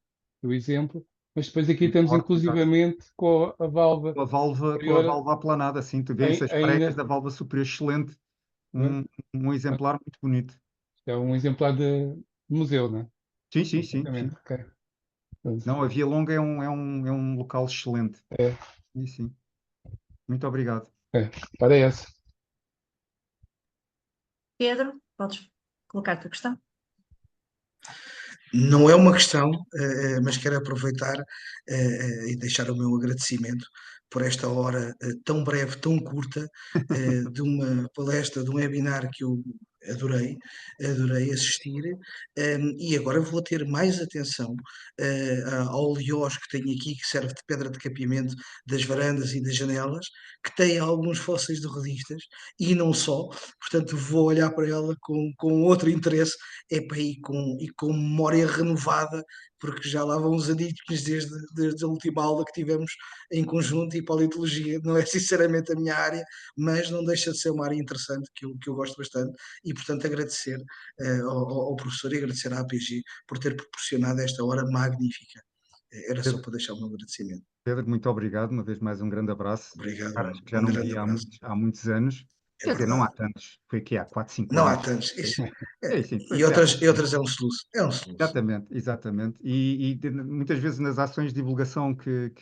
o exemplo, mas depois aqui Um temos corte, exato. inclusivamente com a válvula Com a superior válvula aplanada, sim, tu vês as pregas ainda, da válvula superior, excelente. não é? Um exemplar muito bonito. É um exemplar de museu, não é? Sim, sim, sim, sim. Exatamente, ok. Portanto, Não, a Via Longa é um local excelente. é, Sim, sim. Muito obrigado. para essa. Pedro, podes colocar a tua questão? Não é uma questão, mas quero aproveitar e deixar o meu agradecimento por esta hora tão breve, tão curta, de uma palestra, de um webinar que eu adorei assistir, e agora vou ter mais atenção ao Liós que tenho aqui, que serve de pedra de capeamento das varandas e das janelas, que tem alguns fósseis de rodistas, e não só, portanto vou olhar para ela com outro interesse, e com memória renovada porque já lá vão uns aninhos desde a última aula que tivemos em conjunto, e politologia não é sinceramente a minha área, mas não deixa de ser uma área interessante que eu gosto bastante, e portanto agradecer ao professor e agradecer à APG por ter proporcionado esta hora magnífica. Era só Pedro, para deixar o meu agradecimento. Pedro, muito obrigado. Uma vez mais, um grande abraço. Obrigado, Caras que já um não grande via abraço. há muitos anos. É Quer dizer, não há verdade. tantos. Foi aqui há 4, 5 Não há anos. tantos. Sim, E foi há outras, pouco e tempo. outras é um soluço. É um soluço. Exatamente, exatamente. E muitas vezes nas ações de divulgação que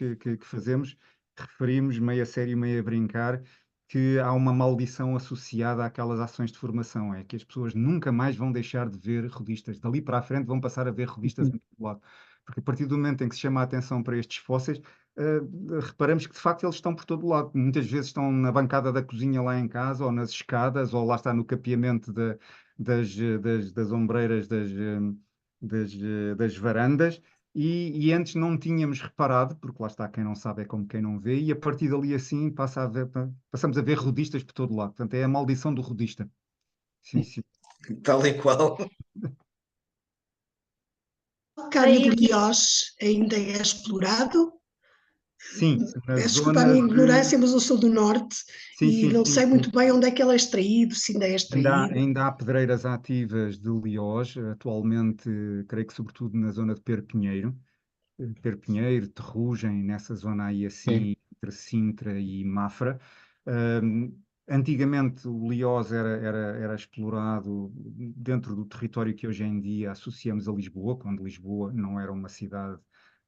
fazemos, referimos, meio a sério, meio a brincar, que há uma maldição associada àquelas ações de formação. É que as pessoas nunca mais vão deixar de ver revistas. Dali para a frente vão passar a ver revistas em todo lado. Porque a partir do momento em que se chama a atenção para estes fósseis, reparamos que de facto eles estão por todo lado. Muitas vezes estão na bancada da cozinha lá em casa, ou nas escadas, ou lá está no capeamento das ombreiras das varandas, e antes não tínhamos reparado, porque lá está, quem não sabe é como quem não vê, e a partir dali assim passamos a ver rodistas por todo lado. Portanto, é a maldição do rodista. Sim, sim. Tal e qual. O Cárneo de Aí, Liós ainda é explorado. Sim, na Peço desculpa a zona minha de. ignorância, mas eu sou do norte Sim, e sim, não sim, sei sim. muito bem onde é que ela é extraído, se ainda é extraído. Ainda há pedreiras ativas de Liós, atualmente, creio que sobretudo na zona de Perpinheiro. Perpinheiro, Terrugem, nessa zona aí Sim. assim, entre Sintra e Mafra. Antigamente o Liós era explorado dentro do território que hoje em dia associamos a Lisboa, quando Lisboa não era uma cidade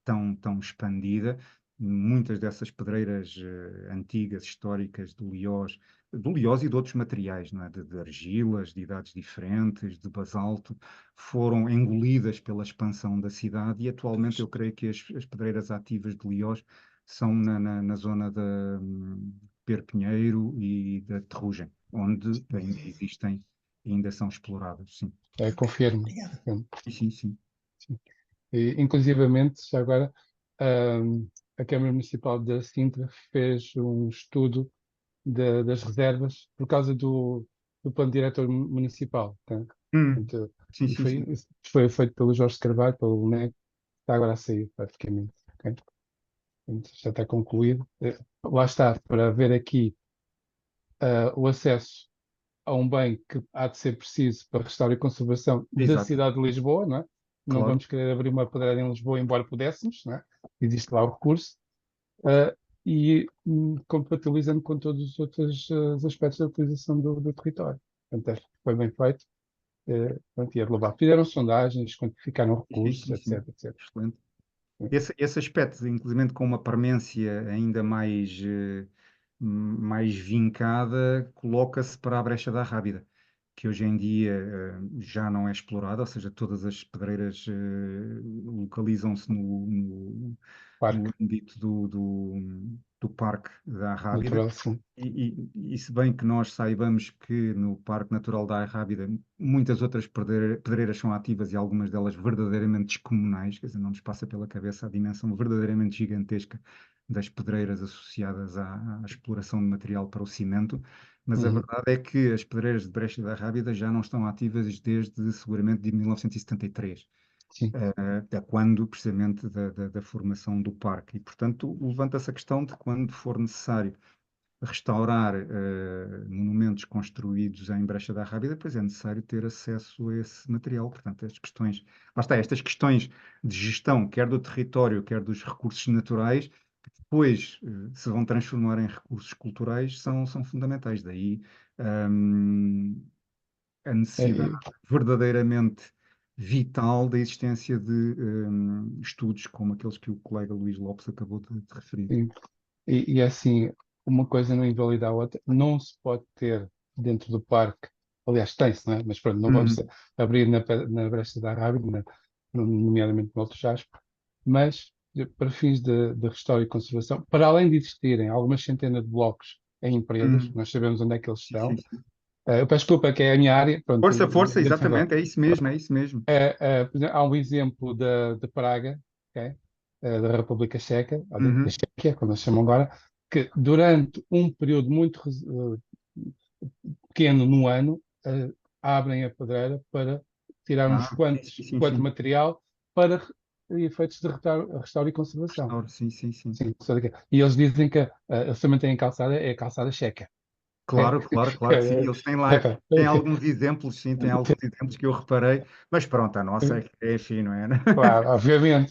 tão expandida. Muitas dessas pedreiras antigas, históricas do Liós e de outros materiais, não é? De argilas, de idades diferentes, de basalto, foram engolidas pela expansão da cidade, e atualmente eu creio que as pedreiras ativas de Liós são na zona de Perpinheiro e da Terrugem, onde ainda existem, ainda são exploradas, sim. Confirmo. Obrigada. Confirmo. Sim, sim. E, inclusivamente, já agora, a Câmara Municipal de Sintra fez um estudo das reservas por causa do plano diretor municipal. Tá? Portanto, Sim, e sim, sim. foi feito pelo Jorge Carvalho, pelo NEC, está agora a sair, praticamente. Ok? Portanto, já está concluído. Lá está, para ver aqui o acesso a um bem que há de ser preciso para restauro e conservação da Exato, cidade de Lisboa, não é? Não claro. vamos querer abrir uma pedreira em Lisboa, embora pudéssemos, não é? Existe lá o recurso. E compatibilizando com todos os outros os aspectos da utilização do território. Portanto, acho que foi bem feito. Pronto, e é global. Fizeram sondagens, quantificaram Sim, recursos, sim, sim. etc, etc. Excelente. Esse aspecto, inclusive com uma premência ainda mais vincada, coloca-se para a Brecha da Rábida, que hoje em dia já não é explorada, ou seja, todas as pedreiras localizam-se no Parque âmbito do Parque da Rábida. natural, sim. E se bem que nós saibamos que no Parque Natural da Arrábida muitas outras pedreiras são ativas, e algumas delas verdadeiramente descomunais, quer dizer, não nos passa pela cabeça a dimensão verdadeiramente gigantesca das pedreiras associadas à exploração de material para o cimento, mas a Uhum. verdade é que as pedreiras de Brecha da Arrábida já não estão ativas desde seguramente de 1973. Sim. Da quando, precisamente, da formação do parque. E, portanto, levanta-se a questão de quando for necessário restaurar monumentos construídos em Brecha da Rábida, pois é necessário ter acesso a esse material. Portanto, lá está, estas questões de gestão, quer do território, quer dos recursos naturais, que depois se vão transformar em recursos culturais, são fundamentais. Daí a necessidade É, verdadeiramente vital da existência de estudos como aqueles que o colega Luís Lopes acabou de referir. sim. E é assim, uma coisa não invalida a outra. Não se pode ter dentro do parque, aliás, tem-se, não é? Mas pronto, não vamos Uhum. abrir na Brecha da Rábida, nomeadamente no Alto Jaspe, mas para fins de restauro e conservação, para além de existirem algumas centenas de blocos em empresas, Uhum. nós sabemos onde é que eles Sim, sim, estão. sim. Eu peço desculpa, que é a minha área, pronto, Força, força, dentro da. exatamente, é isso mesmo, é isso mesmo. Por exemplo, há um exemplo de Praga, ok? Da República Checa, ou da Uhum. Chequia, como eles chamam agora, que durante um período muito pequeno no ano, abrem a pedreira para tirar uns Ah, sim, sim, sim, quanto sim. material para efeitos de restauro e conservação. Restauro, sim, sim, sim. Sim, e eles dizem que eles também têm calçada, é a calçada checa. Claro, claro, claro que sim. Eles têm lá, têm alguns exemplos, sim, têm alguns exemplos que eu reparei, mas pronto, a nossa é assim, não é? Claro, obviamente.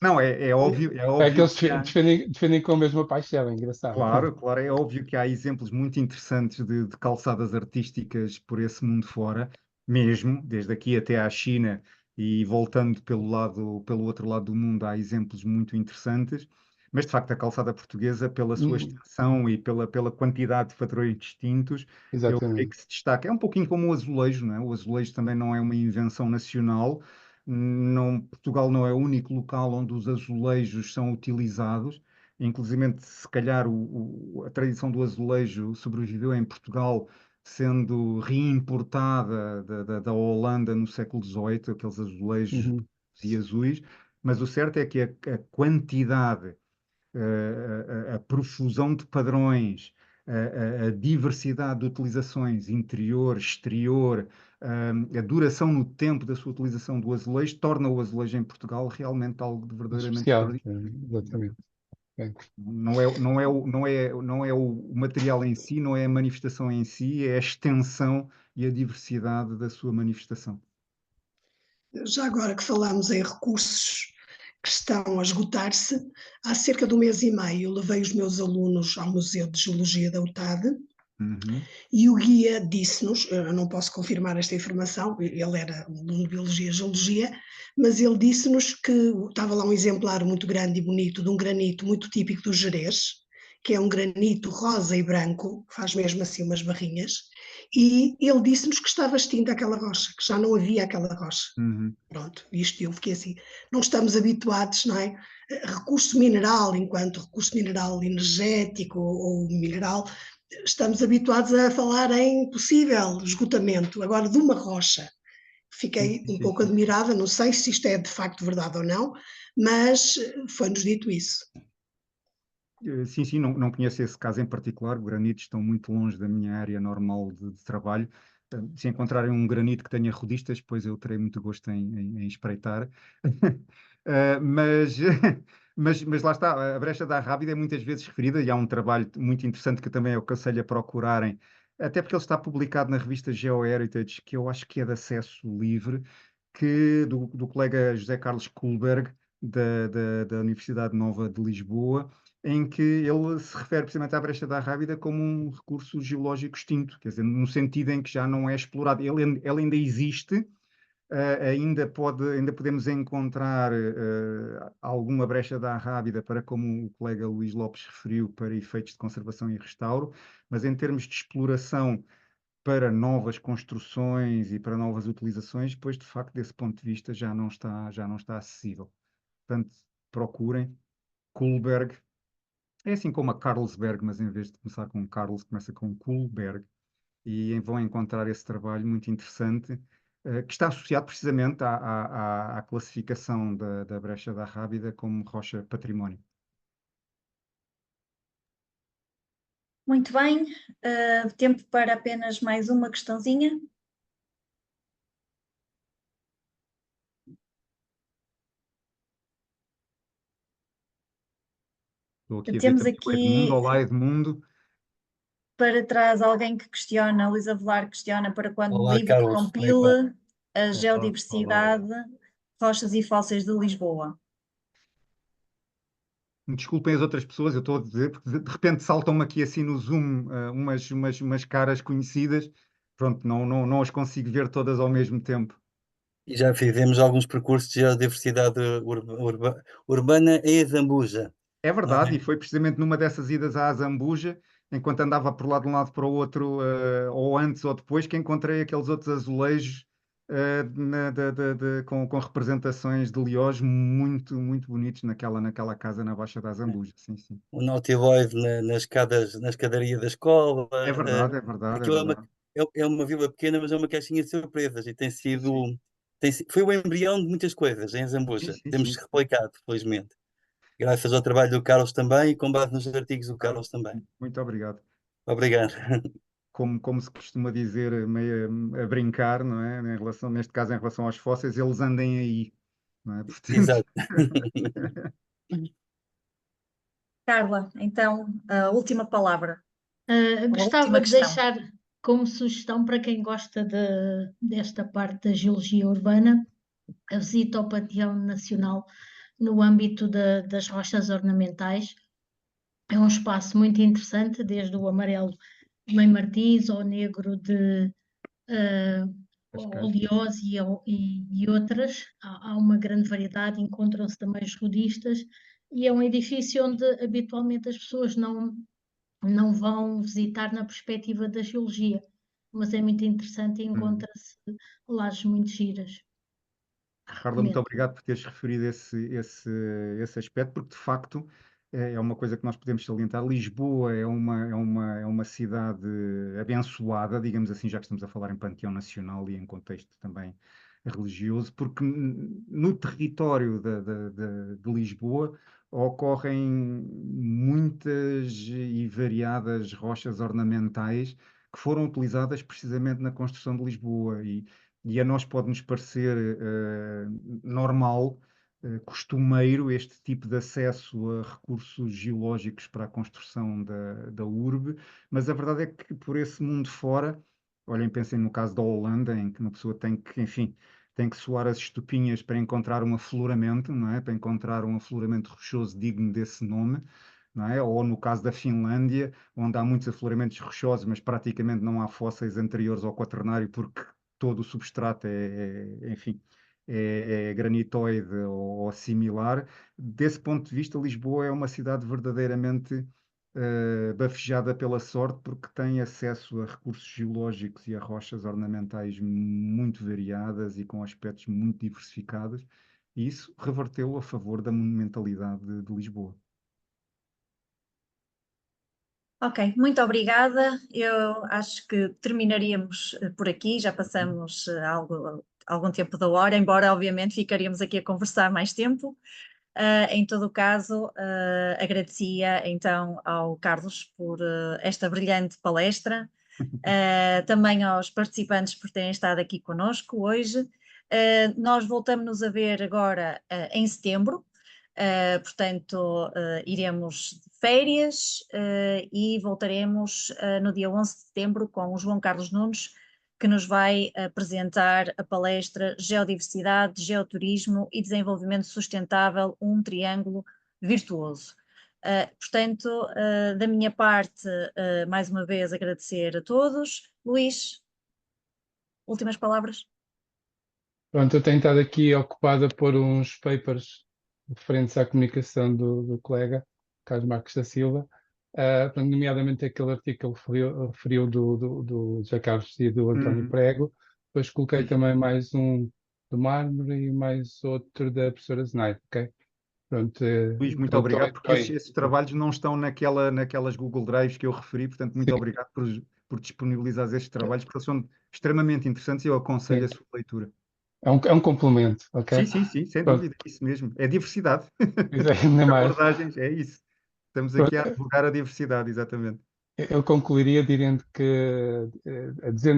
Não, é óbvio, é É que óbvio eles que há, defendem com a mesma paixão, é engraçado. claro, claro, é óbvio que há exemplos muito interessantes de calçadas artísticas por esse mundo fora, mesmo, desde aqui até à China e voltando pelo outro lado do mundo, há exemplos muito interessantes, mas de facto a calçada portuguesa, pela sua extensão e pela quantidade de padrões distintos, eu creio Exatamente. que se destaca. É um pouquinho como o azulejo, não é? O azulejo também não é uma invenção nacional. Não, Portugal não é o único local onde os azulejos são utilizados. Inclusive, se calhar a tradição do azulejo sobreviveu em Portugal, sendo reimportada da Holanda no século XVIII, aqueles azulejos Uhum. e azuis, mas o certo é que a quantidade, a profusão de padrões, a diversidade de utilizações, interior, exterior, a duração no tempo da sua utilização do azulejo, torna o azulejo em Portugal realmente algo de verdadeiramente Especial, extraordinário. exatamente. É. Não é o material em si, não é a manifestação em si, é a extensão e a diversidade da sua manifestação. Já agora que falamos em recursos que estão a esgotar-se, há cerca de um mês e meio levei os meus alunos ao Museu de Geologia da UTAD Uhum. e o guia disse-nos, eu não posso confirmar esta informação, ele era um aluno de Biologia e Geologia, mas ele disse-nos que estava lá um exemplar muito grande e bonito de um granito muito típico do Gerês, que é um granito rosa e branco, que faz mesmo assim umas barrinhas, e ele disse-nos que estava extinta aquela rocha, que já não havia aquela rocha. Uhum. Pronto, isto eu fiquei assim, não estamos habituados, não é? Recurso mineral, enquanto recurso mineral energético ou mineral, estamos habituados a falar em possível esgotamento. Agora, de uma rocha, fiquei um pouco admirada, não sei se isto é de facto verdade ou não, mas foi-nos dito isso. Sim, sim, não conheço esse caso em particular. Granitos estão muito longe da minha área normal de trabalho. Se encontrarem um granito que tenha rodistas, pois eu terei muito gosto em espreitar. Mas, mas lá está, a brecha da Rábida é muitas vezes referida, e há um trabalho muito interessante que também aconselho a procurarem, até porque ele está publicado na revista GeoHeritage, que eu acho que é de acesso livre, do colega José Carlos Kullberg, da Universidade Nova de Lisboa, em que ele se refere precisamente à brecha da Rábida como um recurso geológico extinto, quer dizer, no sentido em que já não é explorado. Ele ainda existe, ainda podemos encontrar alguma brecha da Rábida para, como o colega Luís Lopes referiu, para efeitos de conservação e restauro, mas em termos de exploração para novas construções e para novas utilizações, pois de facto, desse ponto de vista, já não está acessível. Portanto, procurem Kullberg. É assim como a Carlsberg, mas em vez de começar com Carls, começa com Kullberg. E vão encontrar esse trabalho muito interessante, que está associado precisamente à classificação da brecha da Rábida como rocha património. Muito bem, tempo para apenas mais uma questãozinha. Estou aqui a ver Temos também o Edmundo. aqui Olá, Edmundo. para trás alguém que questiona, a Luísa Velar questiona para quando um Olá, livro que Carlos, como é que vai? compile a Olá, geodiversidade, rochas e fósseis de Lisboa. Desculpem as outras pessoas, eu estou a dizer, porque de repente saltam-me aqui assim no Zoom, umas caras conhecidas. Pronto, não as consigo ver todas ao mesmo tempo. E já fizemos alguns percursos de geodiversidade urbana em Zambuja, É não verdade, é? e foi precisamente numa dessas idas à Zambuja, enquanto andava por lá de um lado para o outro, ou antes ou depois, que encontrei aqueles outros azulejos com representações de Lioz muito, muito bonitos naquela casa na Baixa da Zambuja. Sim, sim. O nautiloide na escadaria da escola. É verdade, é verdade, é Aquilo verdade. é uma vila pequena, mas é uma caixinha de surpresas e foi o embrião de muitas coisas em Sim, Zambuja. sim, Temos sim. replicado, felizmente. Graças ao trabalho do Carlos também e com base nos artigos do Carlos também. Muito obrigado. Obrigado. Como se costuma dizer, meio a brincar, não é? Neste caso, em relação aos fósseis, eles andem aí. não é? Portanto, Exato. Carla, então, a última palavra, ou a Gostava última de questão. deixar como sugestão para quem gosta desta parte da geologia urbana, a visita ao Panteão Nacional no âmbito das rochas ornamentais. É um espaço muito interessante, desde o amarelo de Mãe Martins ao negro de Cascais. oleose e outras. Há uma grande variedade, encontram-se também os rodistas, e é um edifício onde habitualmente as pessoas não vão visitar na perspectiva da geologia, mas é muito interessante e encontra-se lajes muito giras. Carla, muito Recomendo. obrigado por teres referido esse aspecto, porque de facto é uma coisa que nós podemos salientar. Lisboa é uma cidade abençoada, digamos assim, já que estamos a falar em Panteão Nacional e em contexto também religioso, porque no território de Lisboa ocorrem muitas e variadas rochas ornamentais que foram utilizadas precisamente na construção de Lisboa. E a nós pode-nos parecer normal, costumeiro, este tipo de acesso a recursos geológicos para a construção da urbe, mas a verdade é que por esse mundo fora, olhem, pensem no caso da Holanda, em que uma pessoa tem que, enfim, tem que soar as estupinhas para encontrar um afloramento, não é? Para encontrar um afloramento rochoso digno desse nome. Não é? Ou no caso da Finlândia, onde há muitos afloramentos rochosos, mas praticamente não há fósseis anteriores ao Quaternário, porque todo o substrato enfim, é granitoide ou similar. Desse ponto de vista, Lisboa é uma cidade verdadeiramente bafejada pela sorte, porque tem acesso a recursos geológicos e a rochas ornamentais muito variadas e com aspectos muito diversificados, e isso reverteu a favor da monumentalidade de Lisboa. Ok, muito obrigada. Eu acho que terminaríamos por aqui, já passamos algum tempo da hora, embora obviamente ficaríamos aqui a conversar mais tempo. Em todo o caso, agradecia então ao Carlos por esta brilhante palestra, também aos participantes por terem estado aqui conosco hoje. Nós voltamos-nos a ver agora em setembro. Portanto, iremos de férias e voltaremos no dia 11 de setembro com o João Carlos Nunes, que nos vai apresentar a palestra Geodiversidade, Geoturismo e Desenvolvimento Sustentável, um triângulo virtuoso. Portanto, da minha parte, mais uma vez agradecer a todos. Luís, últimas palavras? Pronto, eu tenho estado aqui ocupada por uns papers referentes à comunicação do colega Carlos Marques da Silva, nomeadamente aquele artigo que ele referiu do José Carlos e do António Prego. Depois coloquei também mais um do Mármore e mais outro da professora Zenaide, ok? Pronto, Luís, muito obrigado, porque esses trabalhos não estão naquelas Google Drives que eu referi, portanto, muito obrigado por disponibilizar estes trabalhos, porque eles são extremamente interessantes e eu aconselho a sua leitura. É um complemento, ok? Sim, sem Pronto. dúvida, é isso mesmo. É diversidade. Ainda mais. Abordagens, é isso. Estamos aqui a advogar a diversidade, exatamente. Eu concluiria dizendo,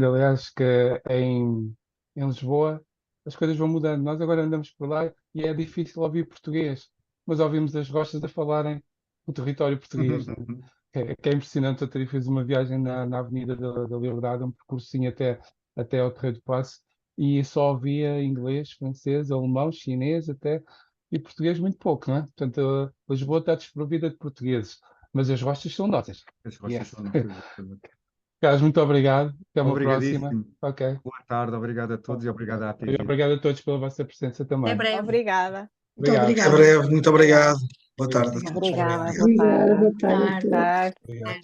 aliás, que em Lisboa as coisas vão mudando. Nós agora andamos por lá e é difícil ouvir português, mas ouvimos as rochas a falarem o território português, né? Que é impressionante. Eu fiz uma viagem na Avenida da Liberdade, um percursinho até ao Terreiro do Paço, e só ouvia inglês, francês, alemão, chinês até, e português muito pouco, não é? Portanto, Lisboa está desprovida de portugueses, mas as rochas são nossas. As rochas Yes. são nossas. Carlos, muito obrigado. Até uma próxima. Obrigadíssimo. Ok. Boa tarde, obrigado a todos e obrigado à ATV. Obrigado a todos pela vossa presença também. Até breve. Obrigada. Muito Obrigado. obrigada. Até breve, muito obrigado. Boa tarde a todos. Obrigada. Obrigada, boa tarde. Boa tarde. Obrigado.